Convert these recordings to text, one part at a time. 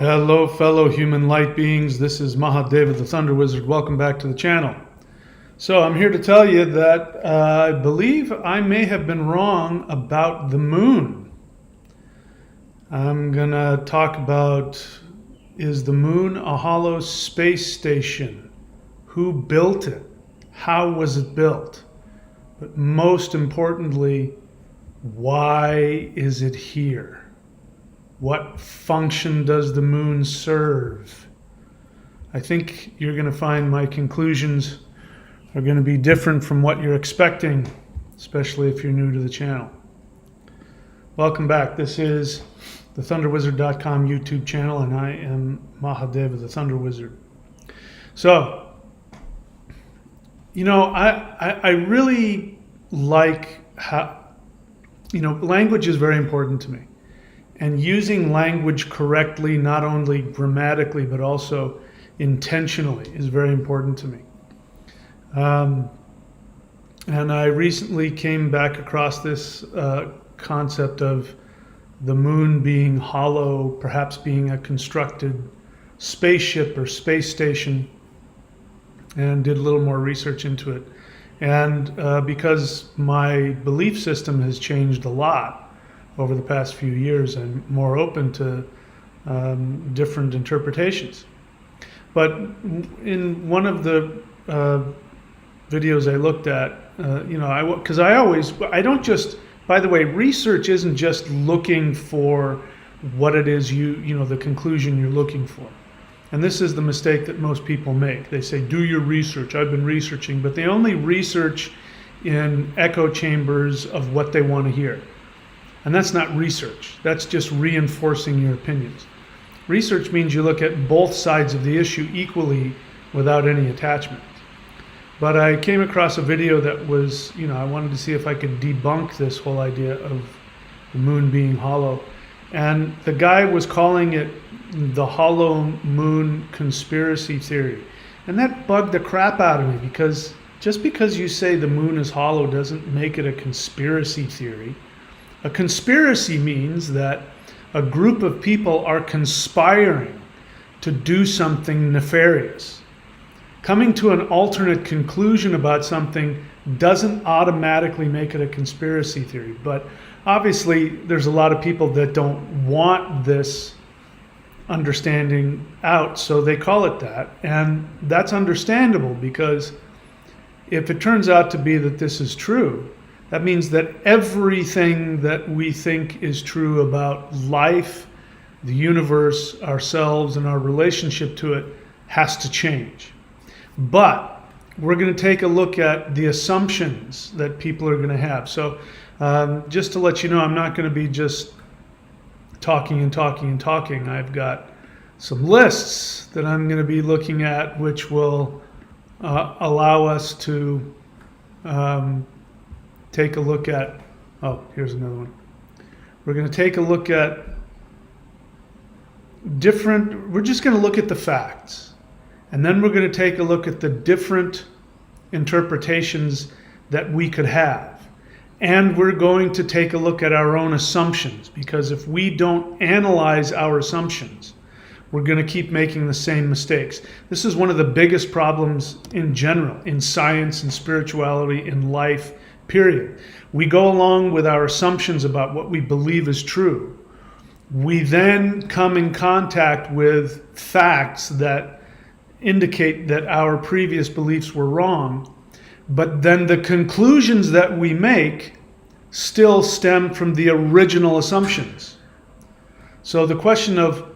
Hello, fellow human light beings. This is Mahadeva, the Thunder Wizard. Welcome back to the channel. So I'm here to tell you that I believe I may have been wrong about the moon. I'm going to talk about, is the moon a hollow space station? Who built it? How was it built? But most importantly, why is it here? What function does the moon serve? I think you're going to find my conclusions are going to be different from what you're expecting, especially if you're new to the channel. Welcome back. This is the ThunderWizard.com YouTube channel, and I am Mahadeva, the Thunder Wizard. So, I really like how, language is very important to me. And using language correctly, not only grammatically, but also intentionally, is very important to me. And I recently came back across this concept of the moon being hollow, perhaps being a constructed spaceship or space station, and did a little more research into it. And because my belief system has changed a lot over the past few years, I'm more open to different interpretations. But in one of the videos I looked at, because I don't just, by the way, research isn't just looking for what it is the conclusion you're looking for. And this is the mistake that most people make. They say, do your research. I've been researching, but they only research in echo chambers of what they want to hear. And that's not research. That's just reinforcing your opinions. Research means you look at both sides of the issue equally without any attachment. But I came across a video that was, I wanted to see if I could debunk this whole idea of the moon being hollow. And the guy was calling it the hollow moon conspiracy theory. And that bugged the crap out of me, because just because you say the moon is hollow doesn't make it a conspiracy theory. A conspiracy means that a group of people are conspiring to do something nefarious. Coming to an alternate conclusion about something doesn't automatically make it a conspiracy theory. But obviously, there's a lot of people that don't want this understanding out, so they call it that. And that's understandable, because if it turns out to be that this is true, that means that everything that we think is true about life, the universe, ourselves, and our relationship to it has to change. But we're going to take a look at the assumptions that people are going to have. So just to let you know, I'm not going to be just talking and talking and talking. I've got some lists that I'm going to be looking at, which will allow us to take a look at, here's another one. We're going to take a look at we're just going to look at the facts. And then we're going to take a look at the different interpretations that we could have. And we're going to take a look at our own assumptions, because if we don't analyze our assumptions, we're going to keep making the same mistakes. This is one of the biggest problems in general, in science, in spirituality, in life, period. We go along with our assumptions about what we believe is true. We then come in contact with facts that indicate that our previous beliefs were wrong, but then the conclusions that we make still stem from the original assumptions. So the question of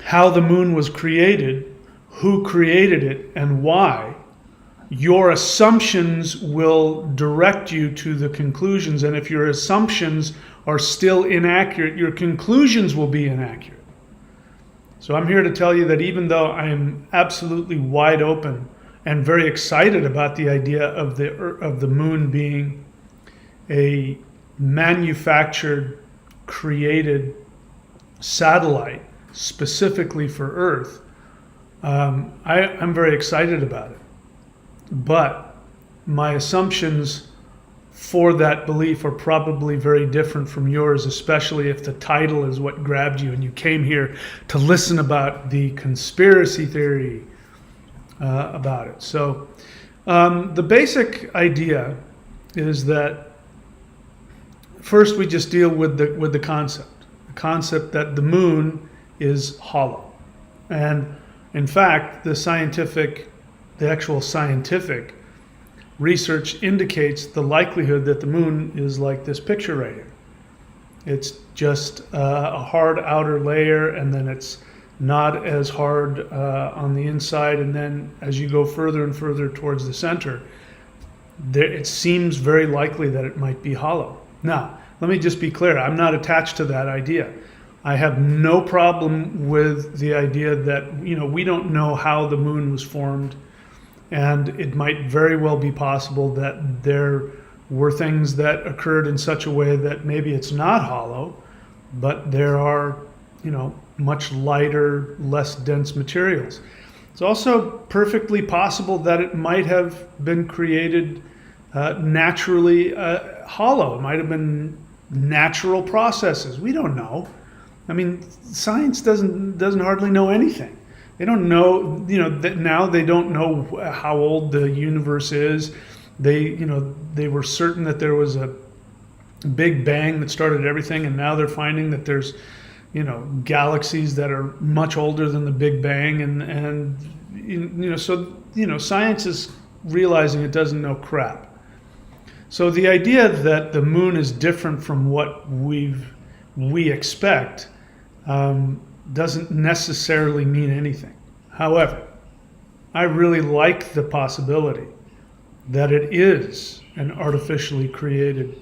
how the moon was created, who created it, and why, your assumptions will direct you to the conclusions. And if your assumptions are still inaccurate, your conclusions will be inaccurate. So I'm here to tell you that even though I am absolutely wide open and very excited about the idea of the moon being a manufactured, created satellite specifically for Earth, I'm very excited about it. But my assumptions for that belief are probably very different from yours, especially if the title is what grabbed you and you came here to listen about the conspiracy theory about it. So the basic idea is that first we just deal with the concept that the moon is hollow. And in fact, the actual scientific research indicates the likelihood that the moon is like this picture right here. It's just a hard outer layer, and then it's not as hard on the inside, and then as you go further and further towards the center, it seems very likely that it might be hollow. Now, let me just be clear, I'm not attached to that idea. I have no problem with the idea that, we don't know how the moon was formed, and it might very well be possible that there were things that occurred in such a way that maybe it's not hollow, but there are, much lighter, less dense materials. It's also perfectly possible that it might have been created naturally hollow. It might have been natural processes. We don't know. I mean, science doesn't hardly know anything. They don't know, that now they don't know how old the universe is. They were certain that there was a big bang that started everything, and now they're finding that there's, galaxies that are much older than the Big Bang, and science is realizing it doesn't know crap. So the idea that the moon is different from what we expect doesn't necessarily mean anything. However, I really like the possibility that it is an artificially created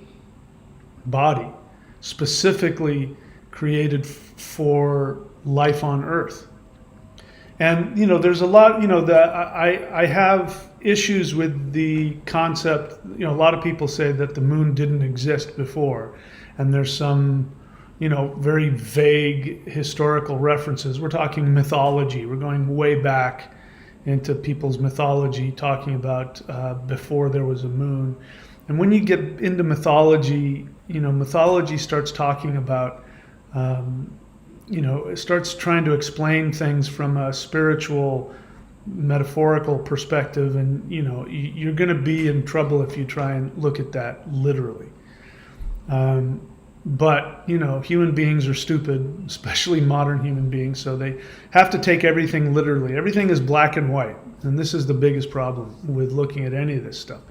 body, specifically created for life on Earth. And there's a lot, that I have issues with the concept. A lot of people say that the moon didn't exist before, and there's some very vague historical references. We're talking mythology. We're going way back into people's mythology, talking about before there was a moon. And when you get into mythology, mythology starts talking about, it starts trying to explain things from a spiritual, metaphorical perspective, and you're going to be in trouble if you try and look at that literally. But human beings are stupid, especially modern human beings, so they have to take everything literally. Everything is black and white, and this is the biggest problem with looking at any of this stuff.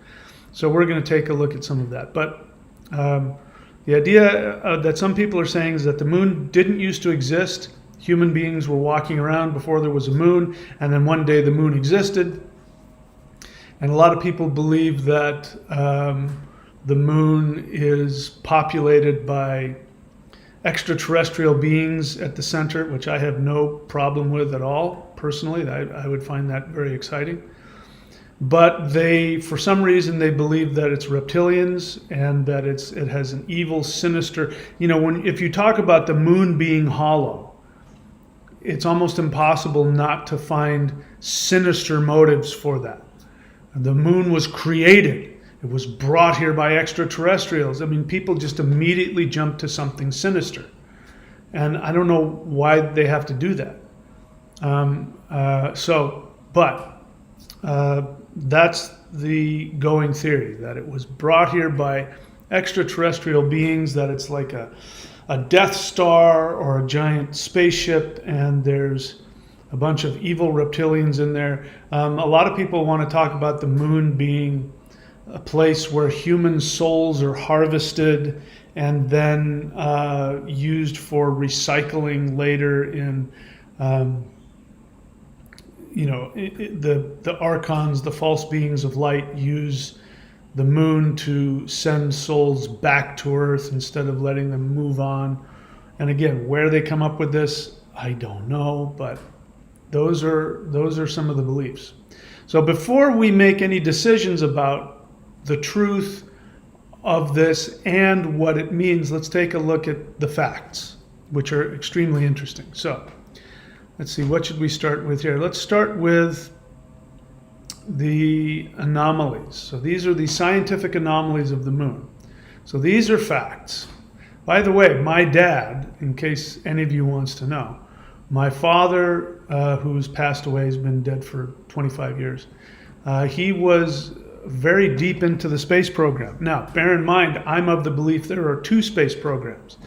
So we're going to take a look at some of that. But the idea that some people are saying is that the moon didn't used to exist. Human beings were walking around before there was a moon, and then one day the moon existed. And a lot of people believe that the moon is populated by extraterrestrial beings at the center, which I have no problem with at all, personally. I would find that very exciting. But for some reason, they believe that it's reptilians and that it has an evil, sinister. If you talk about the moon being hollow, it's almost impossible not to find sinister motives for that. The moon was created. It was brought here by extraterrestrials. I mean, people just immediately jump to something sinister. And I don't know why they have to do that. That's the going theory, that it was brought here by extraterrestrial beings, that it's like a Death Star or a giant spaceship, and there's a bunch of evil reptilians in there. A lot of people want to talk about the moon being a place where human souls are harvested and then used for recycling later in, the archons, the false beings of light, use the moon to send souls back to Earth instead of letting them move on. And again, where they come up with this, I don't know, but those are some of the beliefs. So before we make any decisions about the truth of this and what it means, let's take a look at the facts, which are extremely interesting. So let's see, what should we start with here? Let's start with the anomalies. So these are the scientific anomalies of the moon. So these are facts. By the way, my dad, in case any of you wants to know, my father, who's passed away, has been dead for 25 years. He was very deep into the space program. Now, bear in mind, I'm of the belief there are two space programs.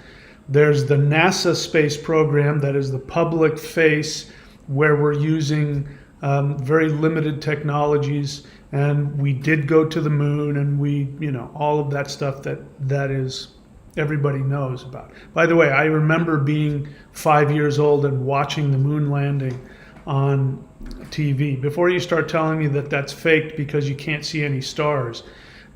There's the NASA space program, that is the public face, where we're using very limited technologies, and we did go to the moon, and we, all of that stuff that is everybody knows about. By the way, I remember being 5 years old and watching the moon landing on TV. Before you start telling me that that's faked because you can't see any stars,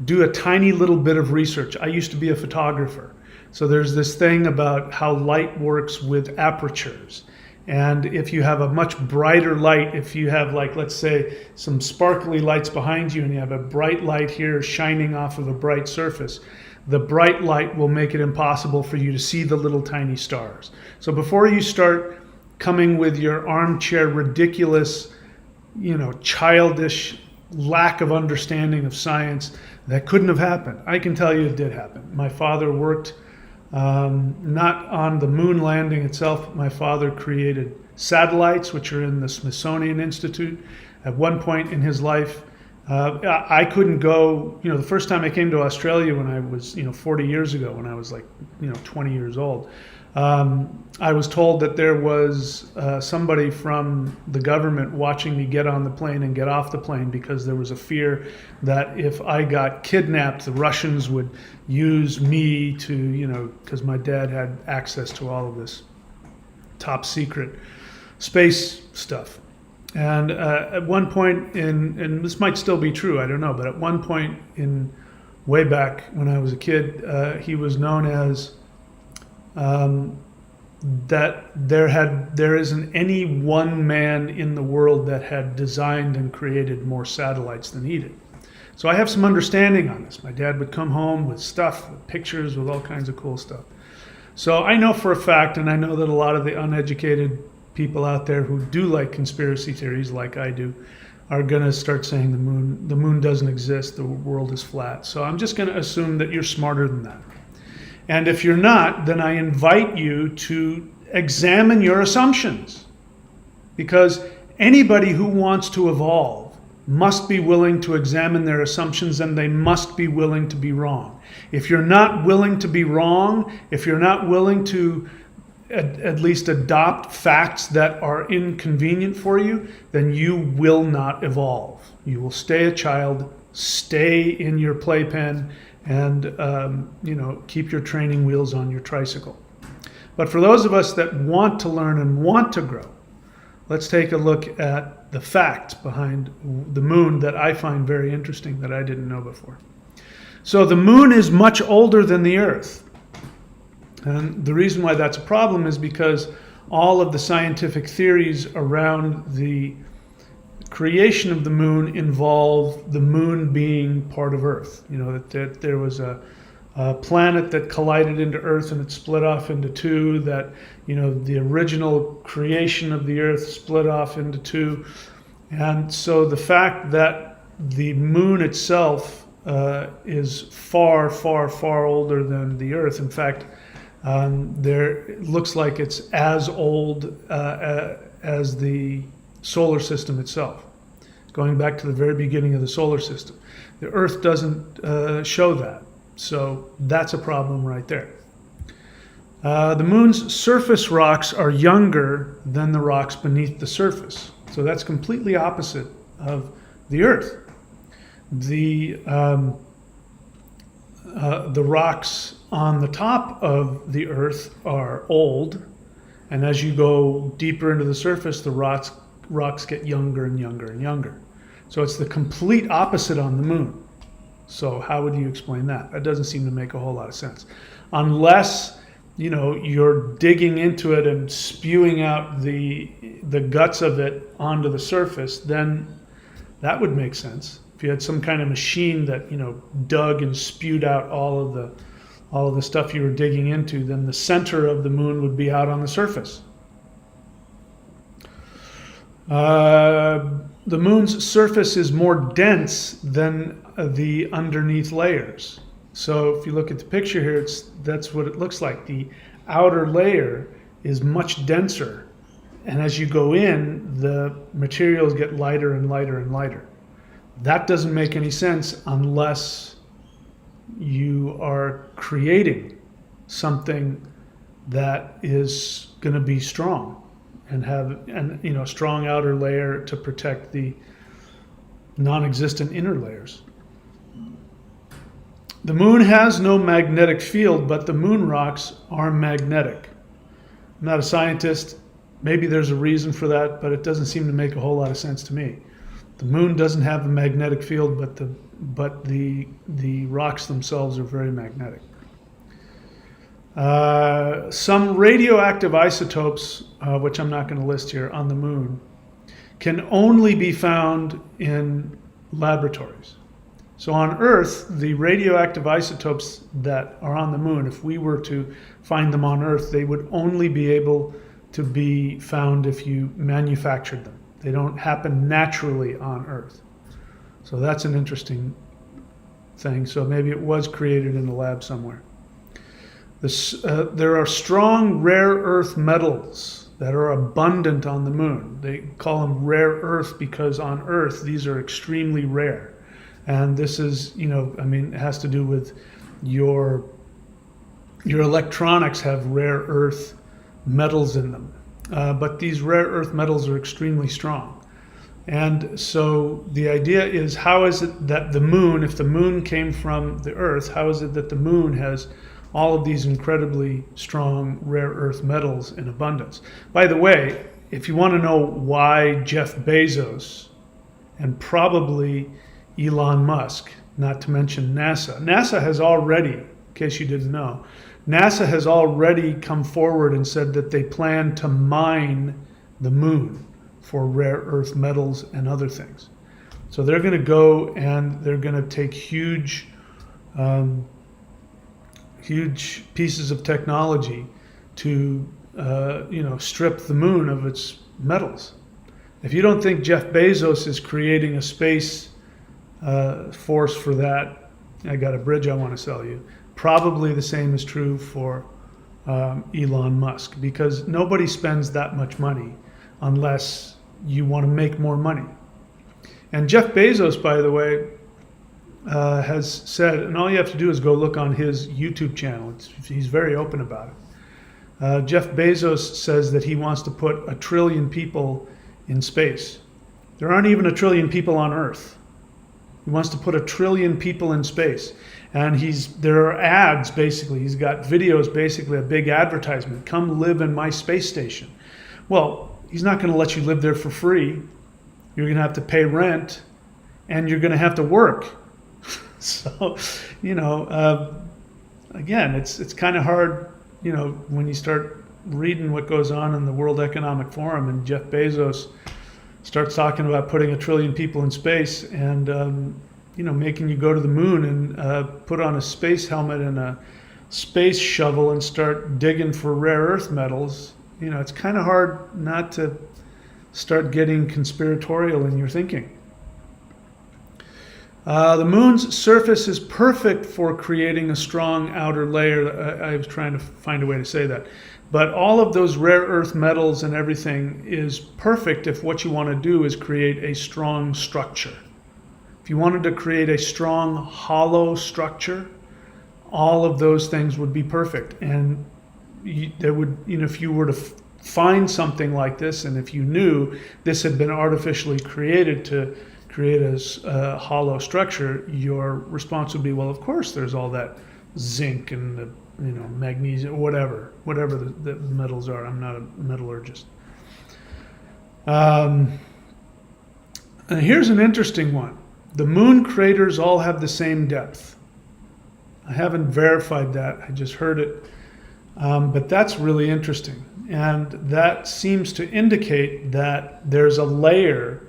do a tiny little bit of research. I used to be a photographer. So there's this thing about how light works with apertures. And if you have a much brighter light, if you have, like, let's say some sparkly lights behind you and you have a bright light here shining off of a bright surface, the bright light will make it impossible for you to see the little tiny stars. So before you start coming with your armchair ridiculous, childish lack of understanding of science, that couldn't have happened. I can tell you it did happen. My father worked not on the moon landing itself. My father created satellites, which are in the Smithsonian Institute. At one point in his life, I couldn't go, the first time I came to Australia when I was, 40 years ago, when I was like, 20 years old, I was told that there was somebody from the government watching me get on the plane and get off the plane, because there was a fear that if I got kidnapped, the Russians would use me to, because my dad had access to all of this top secret space stuff. And at one point and this might still be true, I don't know, but at one point in way back when I was a kid, he was known as that there isn't any one man in the world that had designed and created more satellites than he did. So I have some understanding on this. My dad would come home with stuff, with pictures, with all kinds of cool stuff. So I know for a fact, and I know that a lot of the uneducated people out there who do like conspiracy theories like I do are going to start saying the moon doesn't exist, the world is flat. So I'm just going to assume that you're smarter than that. And if you're not, then I invite you to examine your assumptions, because anybody who wants to evolve must be willing to examine their assumptions, and they must be willing to be wrong. If you're not willing to be wrong, if you're not willing to at least adopt facts that are inconvenient for you, then you will not evolve. You will stay a child, stay in your playpen, and keep your training wheels on your tricycle. But for those of us that want to learn and want to grow, let's take a look at the facts behind the moon that I find very interesting, that I didn't know before. So the moon is much older than the Earth. And the reason why that's a problem is because all of the scientific theories around the creation of the moon involve the moon being part of Earth. That there was a planet that collided into Earth and it split off into two, that, the original creation of the Earth split off into two. And so the fact that the moon itself is far, far, far older than the Earth. In fact, it looks like it's as old as the solar system itself, going back to the very beginning of the solar system. The Earth doesn't show that, so that's a problem right there. The moon's surface rocks are younger than the rocks beneath the surface, so that's completely opposite of the Earth. The rocks on the top of the Earth are old, and as you go deeper into the surface, the rocks get younger and younger and younger. So it's the complete opposite on the moon. So how would you explain that? That doesn't seem to make a whole lot of sense. Unless, you're digging into it and spewing out the guts of it onto the surface, then that would make sense. If you had some kind of machine that, dug and spewed out all of the stuff you were digging into, then the center of the moon would be out on the surface. the moon's surface is more dense than the underneath layers. So if you look at the picture here, that's what it looks like. The outer layer is much denser. And as you go in, the materials get lighter and lighter and lighter. That doesn't make any sense unless you are creating something that is going to be strong and have a strong outer layer to protect the non-existent inner layers. The moon has no magnetic field, but the moon rocks are magnetic. I'm not a scientist. Maybe there's a reason for that, but it doesn't seem to make a whole lot of sense to me. The moon doesn't have a magnetic field, but the rocks themselves are very magnetic. Some radioactive isotopes, which I'm not going to list here, on the moon, can only be found in laboratories. So on Earth, the radioactive isotopes that are on the moon, if we were to find them on Earth, they would only be able to be found if you manufactured them. They don't happen naturally on Earth. So that's an interesting thing. So maybe it was created in a lab somewhere. There are strong rare earth metals that are abundant on the moon. They call them rare earth because on Earth these are extremely rare. And this is, it has to do with your electronics have rare earth metals in them. But these rare earth metals are extremely strong. And so the idea is, how is it that the moon, if the moon came from the Earth, how is it that the moon has all of these incredibly strong rare earth metals in abundance? By the way, if you want to know why Jeff Bezos and probably Elon Musk, not to mention NASA has already, in case you didn't know, NASA has already come forward and said that they plan to mine the moon for rare earth metals and other things. So they're going to go and they're going to take huge pieces of technology to strip the moon of its metals. If you don't think Jeff Bezos is creating a space force for that, I got a bridge I want to sell you. Probably the same is true for Elon Musk, because nobody spends that much money unless you want to make more money. And Jeff Bezos, by the way, has said, and all you have to do is go look on his YouTube channel. He's very open about it. Jeff Bezos says that he wants to put 1 trillion people in space. There aren't even 1 trillion people on Earth. He wants to put 1 trillion people in space. And there are ads, basically. He's got videos, basically a big advertisement. Come live in my space station. Well, he's not going to let you live there for free. You're going to have to pay rent, and you're going to have to work. So, again, it's kind of hard, when you start reading what goes on in the World Economic Forum, and Jeff Bezos starts talking about putting 1 trillion people in space and, making you go to the moon and put on a space helmet and a space shovel and start digging for rare earth metals. It's kind of hard not to start getting conspiratorial in your thinking. The moon's surface is perfect for creating a strong outer layer. I was trying to find a way to say that. But all of those rare earth metals and everything is perfect if what you want to do is create a strong structure. If you wanted to create a strong, hollow structure, all of those things would be perfect. And there would, if you were to find something like this, and if you knew this had been artificially created to create a hollow structure, your response would be, well, of course there's all that zinc and the magnesium, whatever the metals are. I'm not a metallurgist. And here's an interesting one. The moon craters all have the same depth. I haven't verified that. I just heard it. But that's really interesting. And that seems to indicate that there's a layer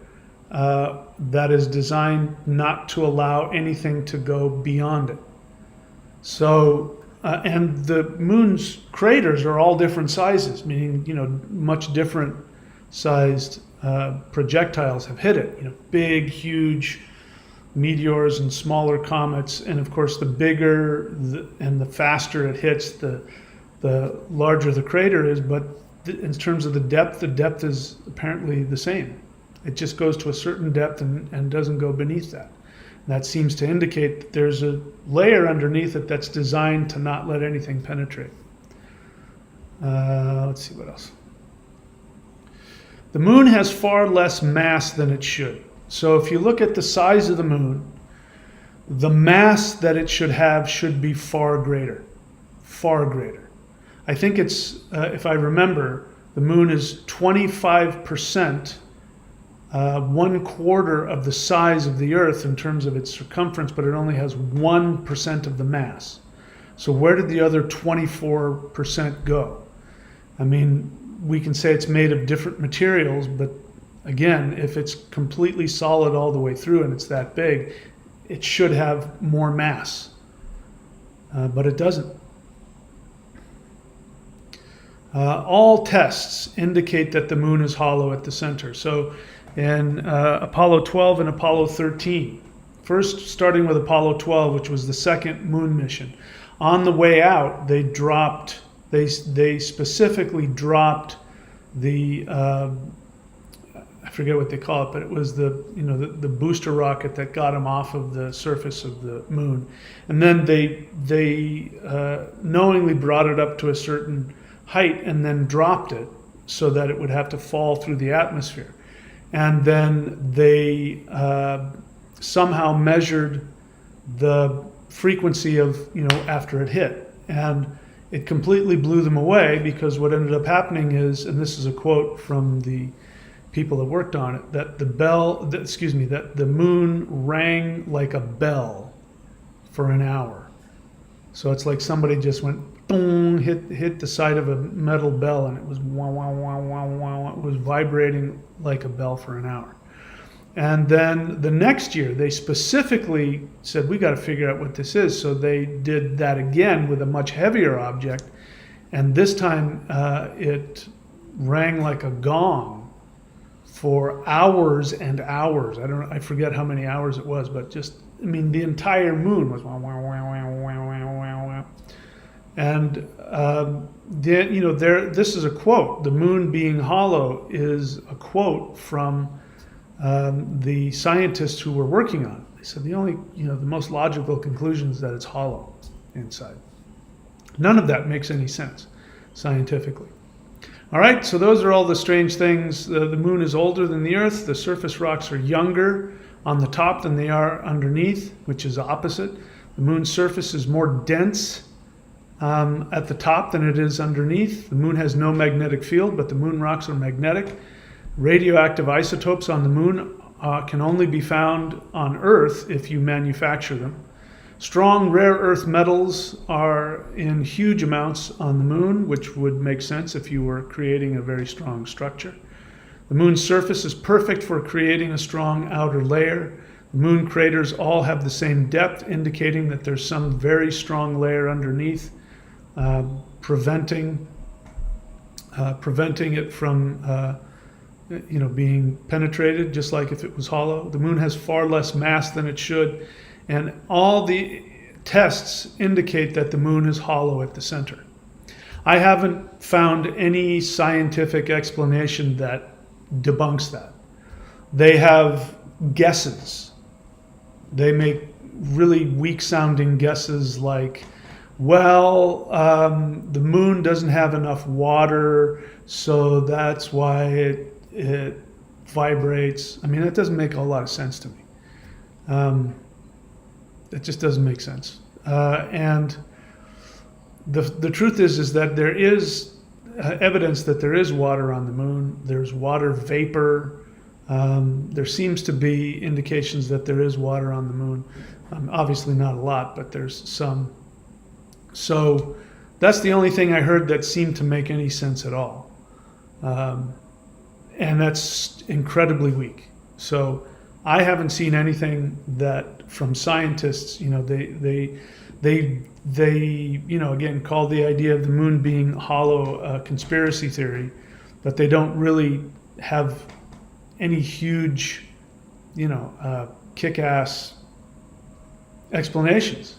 that is designed not to allow anything to go beyond it. So, and the moon's craters are all different sizes, meaning, much different sized projectiles have hit it. Big, huge meteors and smaller comets, and of course, the bigger and the faster it hits, the larger the crater is. But in terms of the depth is apparently the same. It just goes to a certain depth and doesn't go beneath that. That seems to indicate that there's a layer underneath it that's designed to not let anything penetrate. Let's see what else. The moon has far less mass than it should. So if you look at the size of the moon, the mass that it should have should be far greater. Far greater. I think it's, if I remember, the moon is 25%, 1/4 of the size of the Earth in terms of its circumference, but it only has 1% of the mass. So where did the other 24% go? I mean, we can say it's made of different materials, but again, if it's completely solid all the way through and it's that big, it should have more mass, but it doesn't. All tests indicate that the moon is hollow at the center. So in Apollo 12 and Apollo 13, first starting with Apollo 12, which was the second moon mission, on the way out, they specifically dropped the, I forget what they call it, but it was the booster rocket that got them off of the surface of the moon. And then they knowingly brought it up to a certain height and then dropped it so that it would have to fall through the atmosphere. And then they somehow measured the frequency of, after it hit. And it completely blew them away, because what ended up happening is, and this is a quote from the people that worked on it, that that the moon rang like a bell for an hour. So it's like somebody just went boom, hit the side of a metal bell, and it was wah, wah, wah, wah, wah. It was vibrating like a bell for an hour. And then the next year, they specifically said, we got to figure out what this is. So they did that again with a much heavier object. And this time it rang like a gong for hours and hours. I forget how many hours it was, but the entire moon was wah, wah, wah, wah, wah, wah, wah, wah. And this is a quote. The moon being hollow is a quote from the scientists who were working on it. They said the most logical conclusion is that it's hollow inside. None of that makes any sense scientifically. All right, so those are all the strange things. The moon is older than the Earth. The surface rocks are younger on the top than they are underneath, which is opposite. The moon's surface is more dense at the top than it is underneath. The moon has no magnetic field, but the moon rocks are magnetic. Radioactive isotopes on the moon can only be found on Earth if you manufacture them. Strong rare earth metals are in huge amounts on the moon, which would make sense if you were creating a very strong structure. The moon's surface is perfect for creating a strong outer layer. The moon craters all have the same depth, indicating that there's some very strong layer underneath, preventing it from being penetrated, just like if it was hollow. The moon has far less mass than it should, and all the tests indicate that the moon is hollow at the center. I haven't found any scientific explanation that debunks that. They have guesses. They make really weak-sounding guesses like, the moon doesn't have enough water, so that's why it vibrates. That doesn't make a lot of sense to me. It just doesn't make sense. And the truth is that there is evidence that there is water on the moon. There's water vapor. There seems to be indications that there is water on the moon. Obviously not a lot, but there's some. So that's the only thing I heard that seemed to make any sense at all. And that's incredibly weak. So I haven't seen anything that from scientists, they again call the idea of the moon being hollow a conspiracy theory, but they don't really have any huge, kick-ass explanations.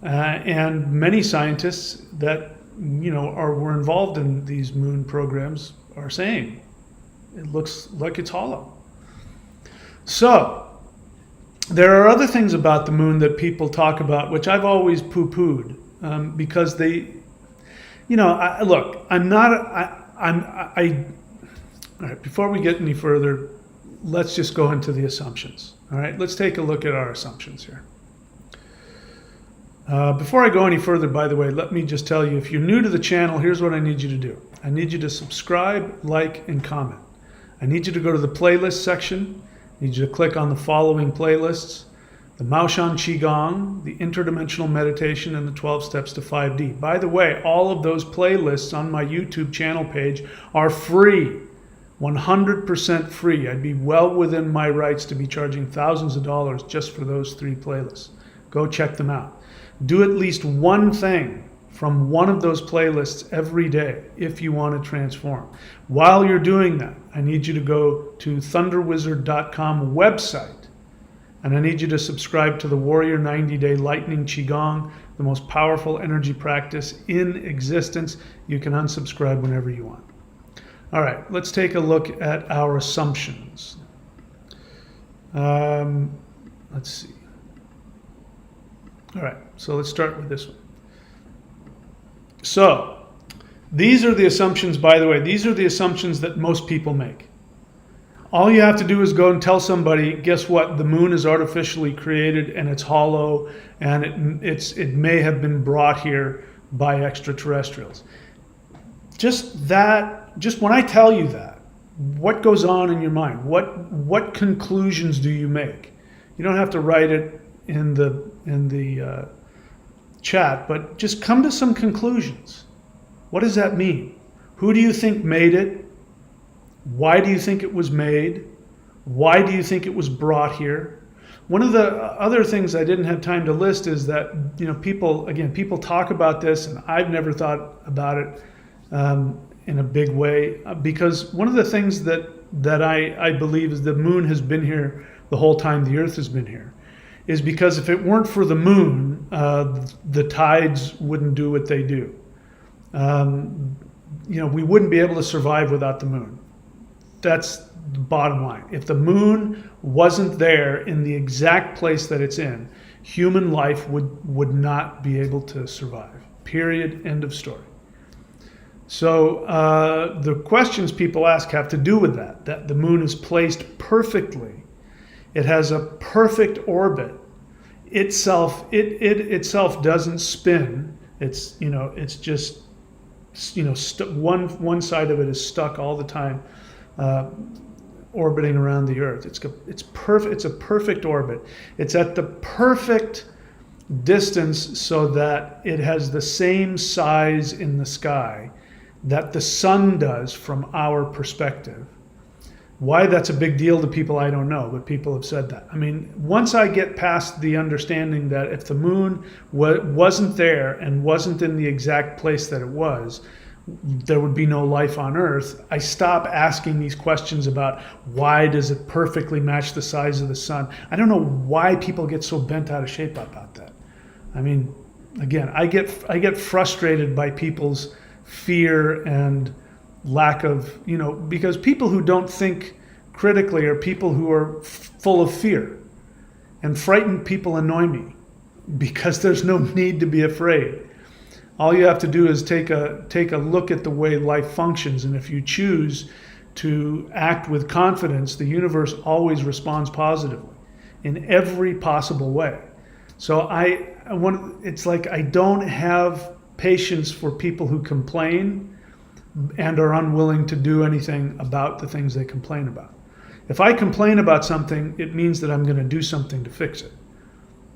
And many scientists that were involved in these moon programs are saying it looks like it's hollow. So there are other things about the moon that people talk about, which I've always poo-pooed, because they, look, I'm not, all right, before we get any further, let's just go into the assumptions. All right, let's take a look at our assumptions here. Before I go any further, by the way, let me just tell you, if you're new to the channel, here's what I need you to do. I need you to subscribe, like, and comment. I need you to go to the playlist section. I need you to click on the following playlists: the Maoshan Qigong, the Interdimensional Meditation, and the 12 Steps to 5D. By the way, all of those playlists on my YouTube channel page are free, 100% free. I'd be well within my rights to be charging thousands of dollars just for those 3 playlists. Go check them out. Do at least one thing from one of those playlists every day if you want to transform. While you're doing that, I need you to go to thunderwizard.com website, and I need you to subscribe to the Warrior 90-Day Lightning Qigong, the most powerful energy practice in existence. You can unsubscribe whenever you want. All right, let's take a look at our assumptions. Let's see. All right, so let's start with this one. So these are the assumptions, by the way, these are the assumptions that most people make. All you have to do is go and tell somebody, guess what, the moon is artificially created and it's hollow, and it may have been brought here by extraterrestrials. Just when I tell you that, what goes on in your mind? What conclusions do you make? You don't have to write it in the chat, but just come to some conclusions. What does that mean? Who do you think made it? Why do you think it was made? Why do you think it was brought here? One of the other things I didn't have time to list is that, people talk about this, and I've never thought about it in a big way, because one of the things that I believe is the moon has been here the whole time the Earth has been here, is because if it weren't for the moon, the tides wouldn't do what they do. We wouldn't be able to survive without the moon. That's the bottom line. If the moon wasn't there in the exact place that it's in, human life would not be able to survive. Period. End of story. So the questions people ask have to do with that the moon is placed perfectly. It has a perfect orbit. It itself doesn't spin. It's just one side of it is stuck all the time, orbiting around the Earth. It's perfect. It's a perfect orbit. It's at the perfect distance so that it has the same size in the sky that the sun does from our perspective. Why that's a big deal to people, I don't know, but people have said that. I mean, once I get past the understanding that if the moon wasn't there and wasn't in the exact place that it was, there would be no life on Earth, I stop asking these questions about why does it perfectly match the size of the sun. I don't know why people get so bent out of shape about that. I mean, again, I get frustrated by people's fear and lack of, because people who don't think critically are people who are full of fear, and frightened people annoy me because there's no need to be afraid. All you have to do is take a look at the way life functions, and if you choose to act with confidence, the universe always responds positively in every possible way. So it's like I don't have patience for people who complain and are unwilling to do anything about the things they complain about. If I complain about something, it means that I'm going to do something to fix it.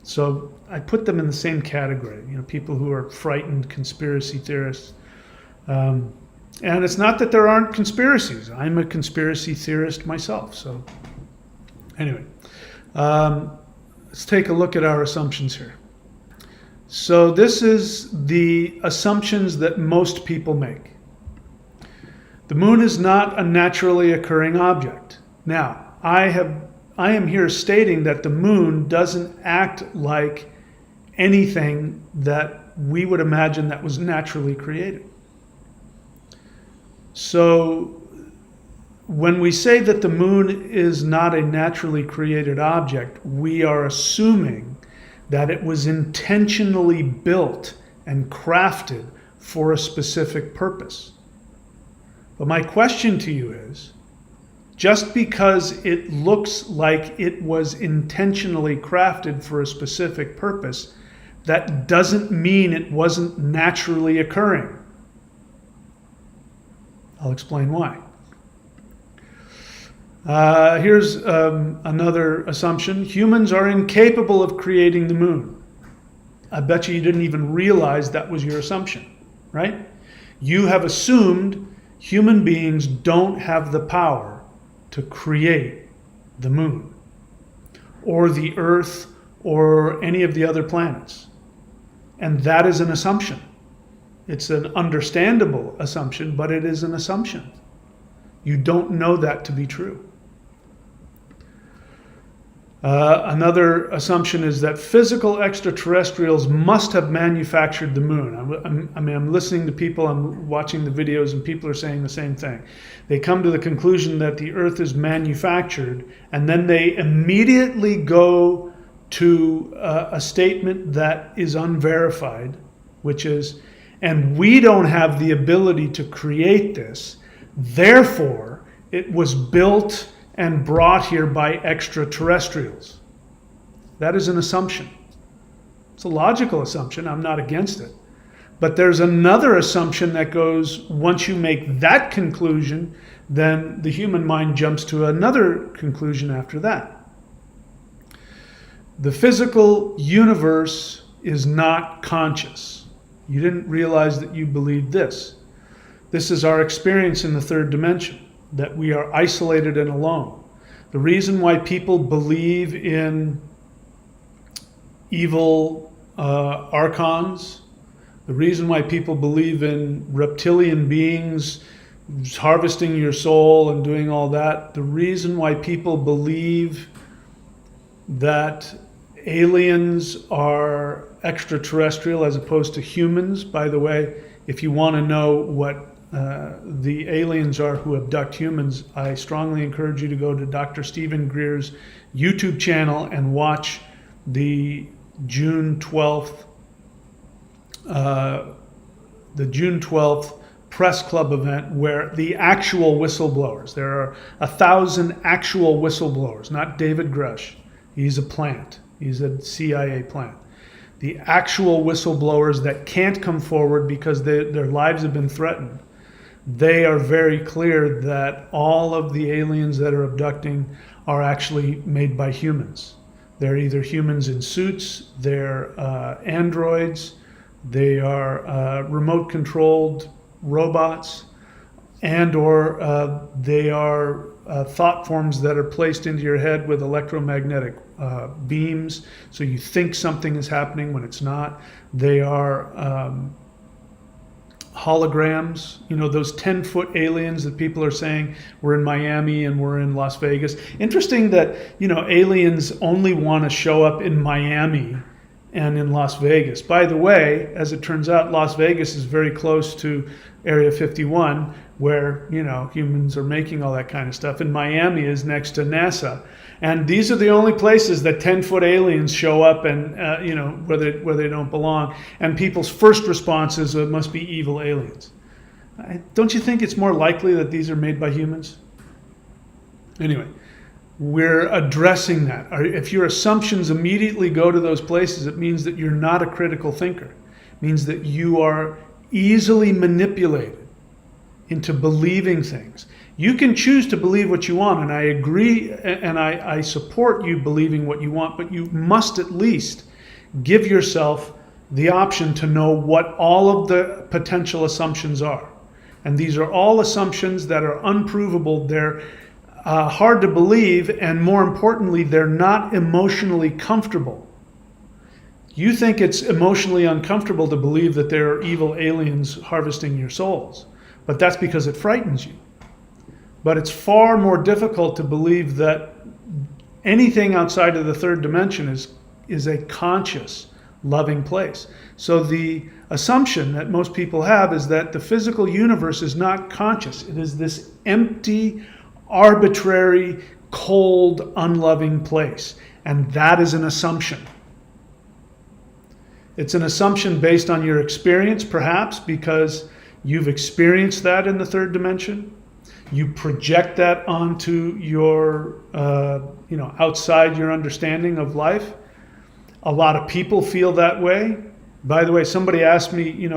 So I put them in the same category, people who are frightened conspiracy theorists. And it's not that there aren't conspiracies. I'm a conspiracy theorist myself. So anyway, let's take a look at our assumptions here. So this is the assumptions that most people make. The moon is not a naturally occurring object. Now, I am here stating that the moon doesn't act like anything that we would imagine that was naturally created. So when we say that the moon is not a naturally created object, we are assuming that it was intentionally built and crafted for a specific purpose. But my question to you is, just because it looks like it was intentionally crafted for a specific purpose, that doesn't mean it wasn't naturally occurring. I'll explain why. Here's another assumption. Humans are incapable of creating the moon. I bet you didn't even realize that was your assumption, right? You have assumed human beings don't have the power to create the moon or the earth or any of the other planets. And that is an assumption. It's an understandable assumption, but it is an assumption. You don't know that to be true. Another assumption is that physical extraterrestrials must have manufactured the moon. I'm listening to people, I'm watching the videos, and people are saying the same thing. They come to the conclusion that the Earth is manufactured, and then they immediately go to a statement that is unverified, which is, and we don't have the ability to create this, therefore it was built and brought here by extraterrestrials. That is an assumption. It's a logical assumption. I'm not against it. But there's another assumption that goes, once you make that conclusion, then the human mind jumps to another conclusion after that. The physical universe is not conscious. You didn't realize that you believed this. This is our experience in the third dimension, that we are isolated and alone. The reason why people believe in evil archons, the reason why people believe in reptilian beings harvesting your soul and doing all that, the reason why people believe that aliens are extraterrestrial as opposed to humans. By the way, if you want to know what the aliens are who abduct humans, I strongly encourage you to go to Dr. Stephen Greer's YouTube channel and watch the June 12th press club event where the actual whistleblowers, there are 1,000 actual whistleblowers, not David Grush. He's a plant. He's a CIA plant. The actual whistleblowers that can't come forward because their lives have been threatened, they are very clear that all of the aliens that are abducting are actually made by humans. They're either humans in suits, they're androids, they are remote-controlled robots, and or they are thought forms that are placed into your head with electromagnetic beams, so you think something is happening when it's not. They are holograms, you know, those 10-foot aliens that people are saying were in Miami and were in Las Vegas. Interesting that, you know, aliens only want to show up in Miami and in Las Vegas. By the way, as it turns out, Las Vegas is very close to Area 51, where, you know, humans are making all that kind of stuff. And Miami is next to NASA. And these are the only places that 10-foot aliens show up and, you know, where they don't belong. And people's first response is, it must be evil aliens. Don't you think it's more likely that these are made by humans? Anyway, we're addressing that. If your assumptions immediately go to those places, it means that you're not a critical thinker. It means that you are easily manipulated into believing things. You can choose to believe what you want, and I agree, and I support you believing what you want, but you must at least give yourself the option to know what all of the potential assumptions are. And these are all assumptions that are unprovable. They're hard to believe, and more importantly, they're not emotionally comfortable. You think it's emotionally uncomfortable to believe that there are evil aliens harvesting your souls, but that's because it frightens you. But it's far more difficult to believe that anything outside of the third dimension is a conscious, loving place. So the assumption that most people have is that the physical universe is not conscious. It is this empty, arbitrary, cold, unloving place. And that is an assumption. It's an assumption based on your experience, perhaps, because you've experienced that in the third dimension. You project that onto your, outside your understanding of life. A lot of people feel that way. By the way, somebody asked me,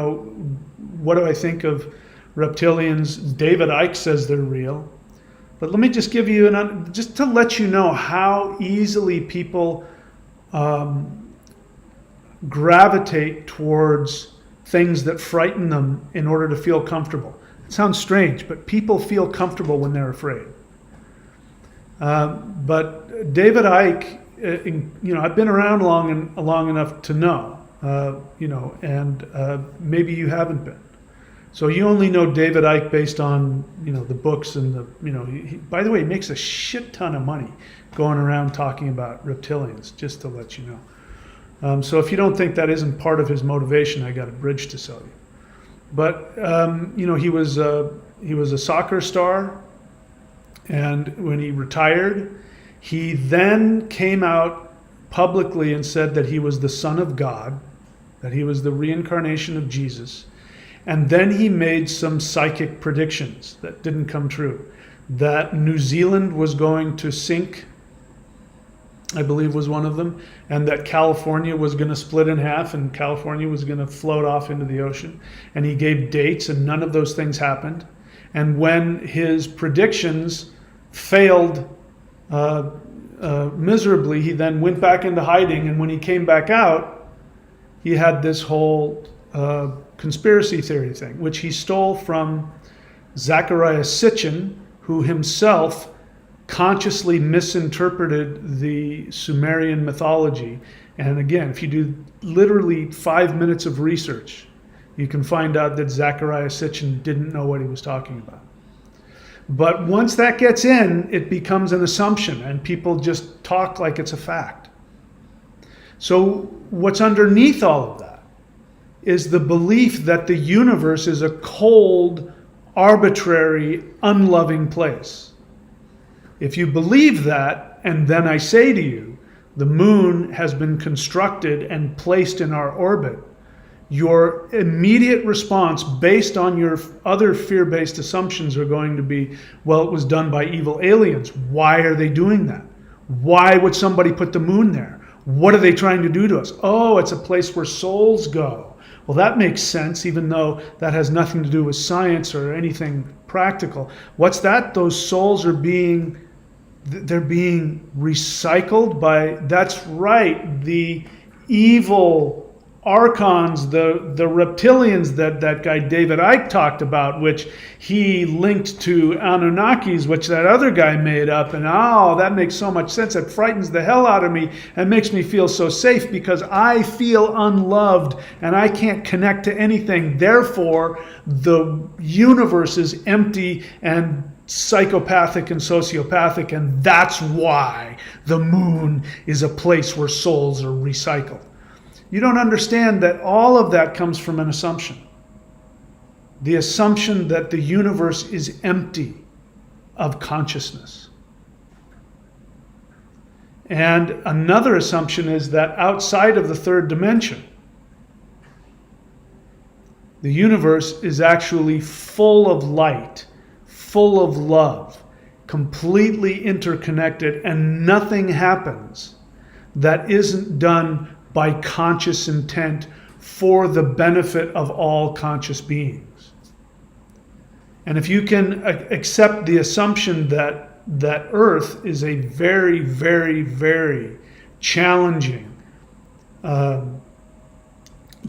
what do I think of reptilians? David Icke says they're real. But let me just give you just to let you know how easily people gravitate towards things that frighten them in order to feel comfortable. It sounds strange, but people feel comfortable when they're afraid. But David Icke, I've been around long enough to know, and maybe you haven't been. So you only know David Icke based on, the books and by the way, he makes a shit ton of money going around talking about reptilians, just to let you know. So if you don't think that isn't part of his motivation, I got a bridge to sell you. But he was a soccer star, and when he retired, he then came out publicly and said that he was the Son of God, that he was the reincarnation of Jesus, and then he made some psychic predictions that didn't come true. That New Zealand was going to sink, I believe was one of them, and that California was going to split in half and California was going to float off into the ocean. And he gave dates and none of those things happened. And when his predictions failed miserably, he then went back into hiding. And when he came back out, he had this whole conspiracy theory thing, which he stole from Zecharia Sitchin, who himself consciously misinterpreted the Sumerian mythology. And again, if you do literally 5 minutes of research, you can find out that Zecharia Sitchin didn't know what he was talking about. But once that gets in, it becomes an assumption and people just talk like it's a fact. So what's underneath all of that is the belief that the universe is a cold, arbitrary, unloving place. If you believe that, and then I say to you, the moon has been constructed and placed in our orbit, your immediate response based on your other fear-based assumptions are going to be, well, it was done by evil aliens. Why are they doing that? Why would somebody put the moon there? What are they trying to do to us? Oh, it's a place where souls go. Well, that makes sense, even though that has nothing to do with science or anything practical. What's that? Those souls are being recycled by, that's right, the evil archons, the reptilians that guy David Icke talked about, which he linked to Anunnakis, which that other guy made up. And that makes so much sense. It frightens the hell out of me and makes me feel so safe because I feel unloved and I can't connect to anything. Therefore, the universe is empty and psychopathic and sociopathic, and that's why the moon is a place where souls are recycled. You don't understand that all of that comes from an assumption. The assumption that the universe is empty of consciousness. And another assumption is that outside of the third dimension, the universe is actually full of light, full of love, completely interconnected, and nothing happens that isn't done by conscious intent for the benefit of all conscious beings. And if you can accept the assumption that Earth is a very, very, very challenging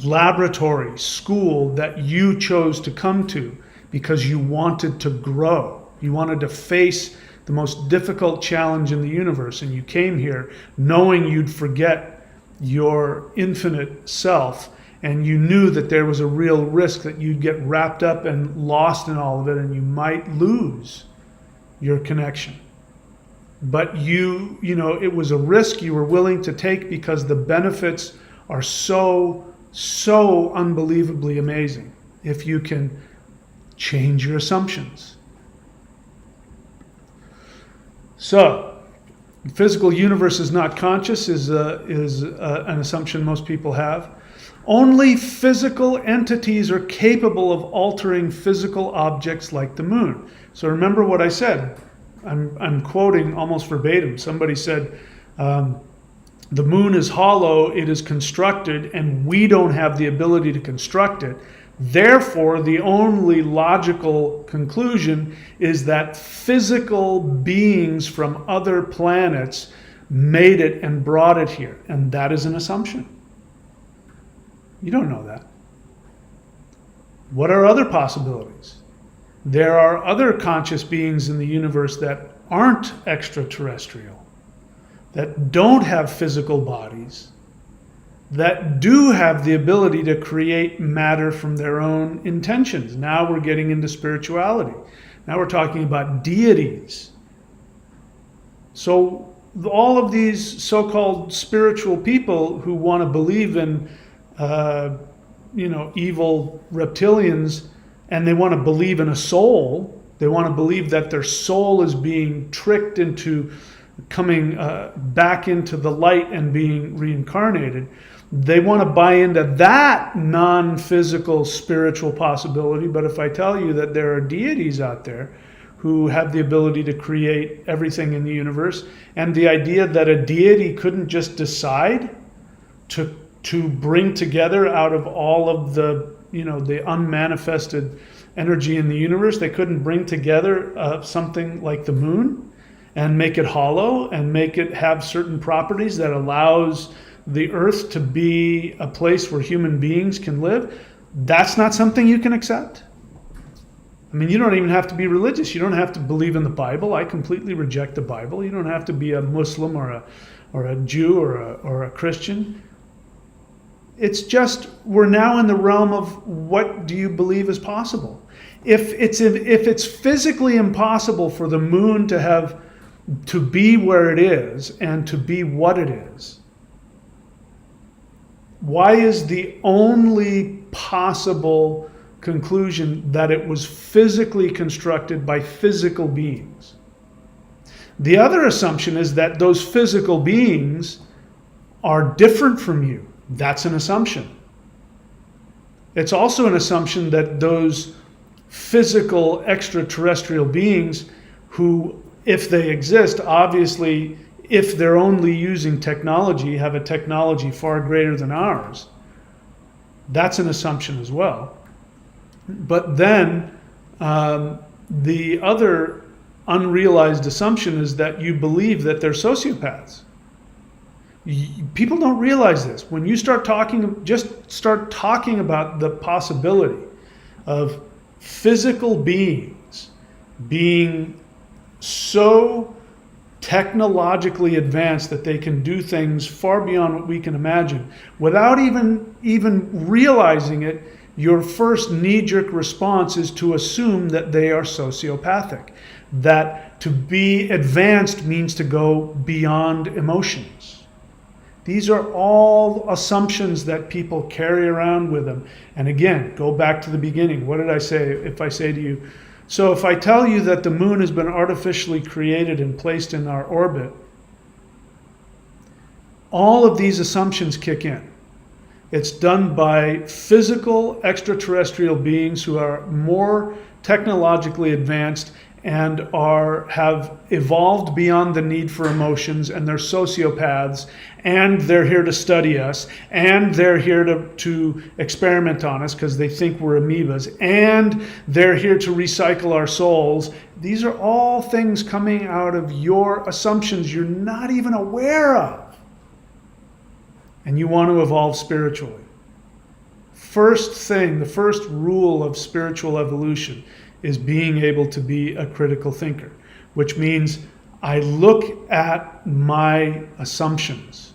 laboratory, school that you chose to come to because you wanted to grow, you wanted to face the most difficult challenge in the universe, and you came here knowing you'd forget your infinite self, and you knew that there was a real risk that you'd get wrapped up and lost in all of it, and you might lose your connection. But it was a risk you were willing to take because the benefits are so unbelievably amazing if you can change your assumptions. So, the physical universe is not conscious is an assumption most people have. Only physical entities are capable of altering physical objects like the moon. So remember what I said. I'm quoting almost verbatim. Somebody said, the moon is hollow, it is constructed, and we don't have the ability to construct it. Therefore, the only logical conclusion is that physical beings from other planets made it and brought it here. And that is an assumption. You don't know that. What are other possibilities? There are other conscious beings in the universe that aren't extraterrestrial, that don't have physical bodies, that do have the ability to create matter from their own intentions. Now we're getting into spirituality. Now we're talking about deities. So all of these so-called spiritual people who want to believe in evil reptilians, and they want to believe in a soul, they want to believe that their soul is being tricked into coming back into the light and being reincarnated. They want to buy into that non-physical spiritual possibility. But if I tell you that there are deities out there who have the ability to create everything in the universe, and the idea that a deity couldn't just decide to bring together out of all of the unmanifested energy in the universe, they couldn't bring together something like the moon and make it hollow and make it have certain properties that allows the earth to be a place where human beings can live. That's not something you can accept. I mean, you don't even have to be religious. You don't have to believe in the Bible. I completely reject the Bible. You don't have to be a Muslim or a Jew or a Christian. It's just, we're now in the realm of what do you believe is possible. If it's physically impossible for the moon to be where it is and to be what it is, why is the only possible conclusion that it was physically constructed by physical beings? The other assumption is that those physical beings are different from you. That's an assumption. It's also an assumption that those physical extraterrestrial beings who, if they exist, obviously, if they're only using technology, have a technology far greater than ours. That's an assumption as well. But then the other unrealized assumption is that you believe that they're sociopaths. People don't realize this. When you start talking about the possibility of physical beings being so technologically advanced that they can do things far beyond what we can imagine, without even realizing it, your first knee-jerk response is to assume that they are sociopathic. That to be advanced means to go beyond emotions. These are all assumptions that people carry around with them. And again, go back to the beginning. What did I say? If I say to you, so if I tell you that the moon has been artificially created and placed in our orbit, all of these assumptions kick in. It's done by physical extraterrestrial beings who are more technologically advanced and have evolved beyond the need for emotions, and they're sociopaths, and they're here to study us, and they're here to experiment on us because they think we're amoebas, and they're here to recycle our souls. These are all things coming out of your assumptions you're not even aware of. And you want to evolve spiritually. First thing, the first rule of spiritual evolution is being able to be a critical thinker, which means I look at my assumptions.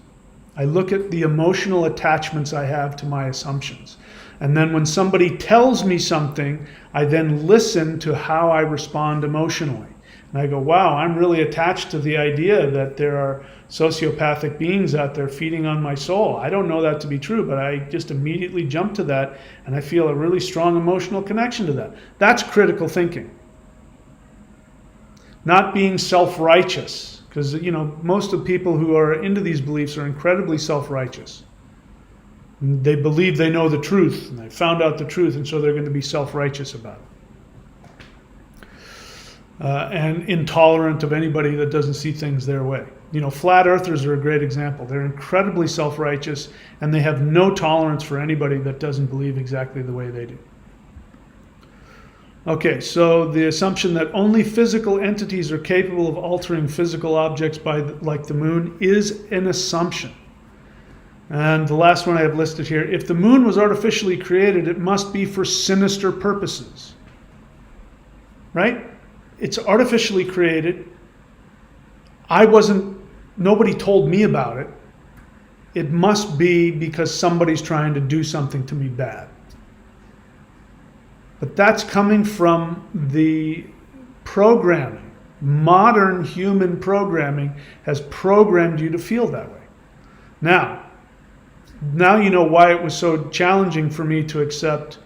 I look at the emotional attachments I have to my assumptions. And then when somebody tells me something, I then listen to how I respond emotionally. And I go, wow, I'm really attached to the idea that there are sociopathic beings out there feeding on my soul. I don't know that to be true, but I just immediately jump to that, and I feel a really strong emotional connection to that. That's critical thinking. Not being self-righteous, because most of the people who are into these beliefs are incredibly self-righteous. They believe they know the truth, and they found out the truth, and so they're going to be self-righteous about it. And intolerant of anybody that doesn't see things their way. Flat earthers are a great example. They're incredibly self-righteous, and they have no tolerance for anybody that doesn't believe exactly the way they do. Okay, so the assumption that only physical entities are capable of altering physical objects like the moon is an assumption. And the last one I have listed here, if the moon was artificially created, it must be for sinister purposes. Right? It's artificially created. Nobody told me about it. It must be because somebody's trying to do something to me bad. But that's coming from the programming. Modern human programming has programmed you to feel that way. Now you know why it was so challenging for me to accept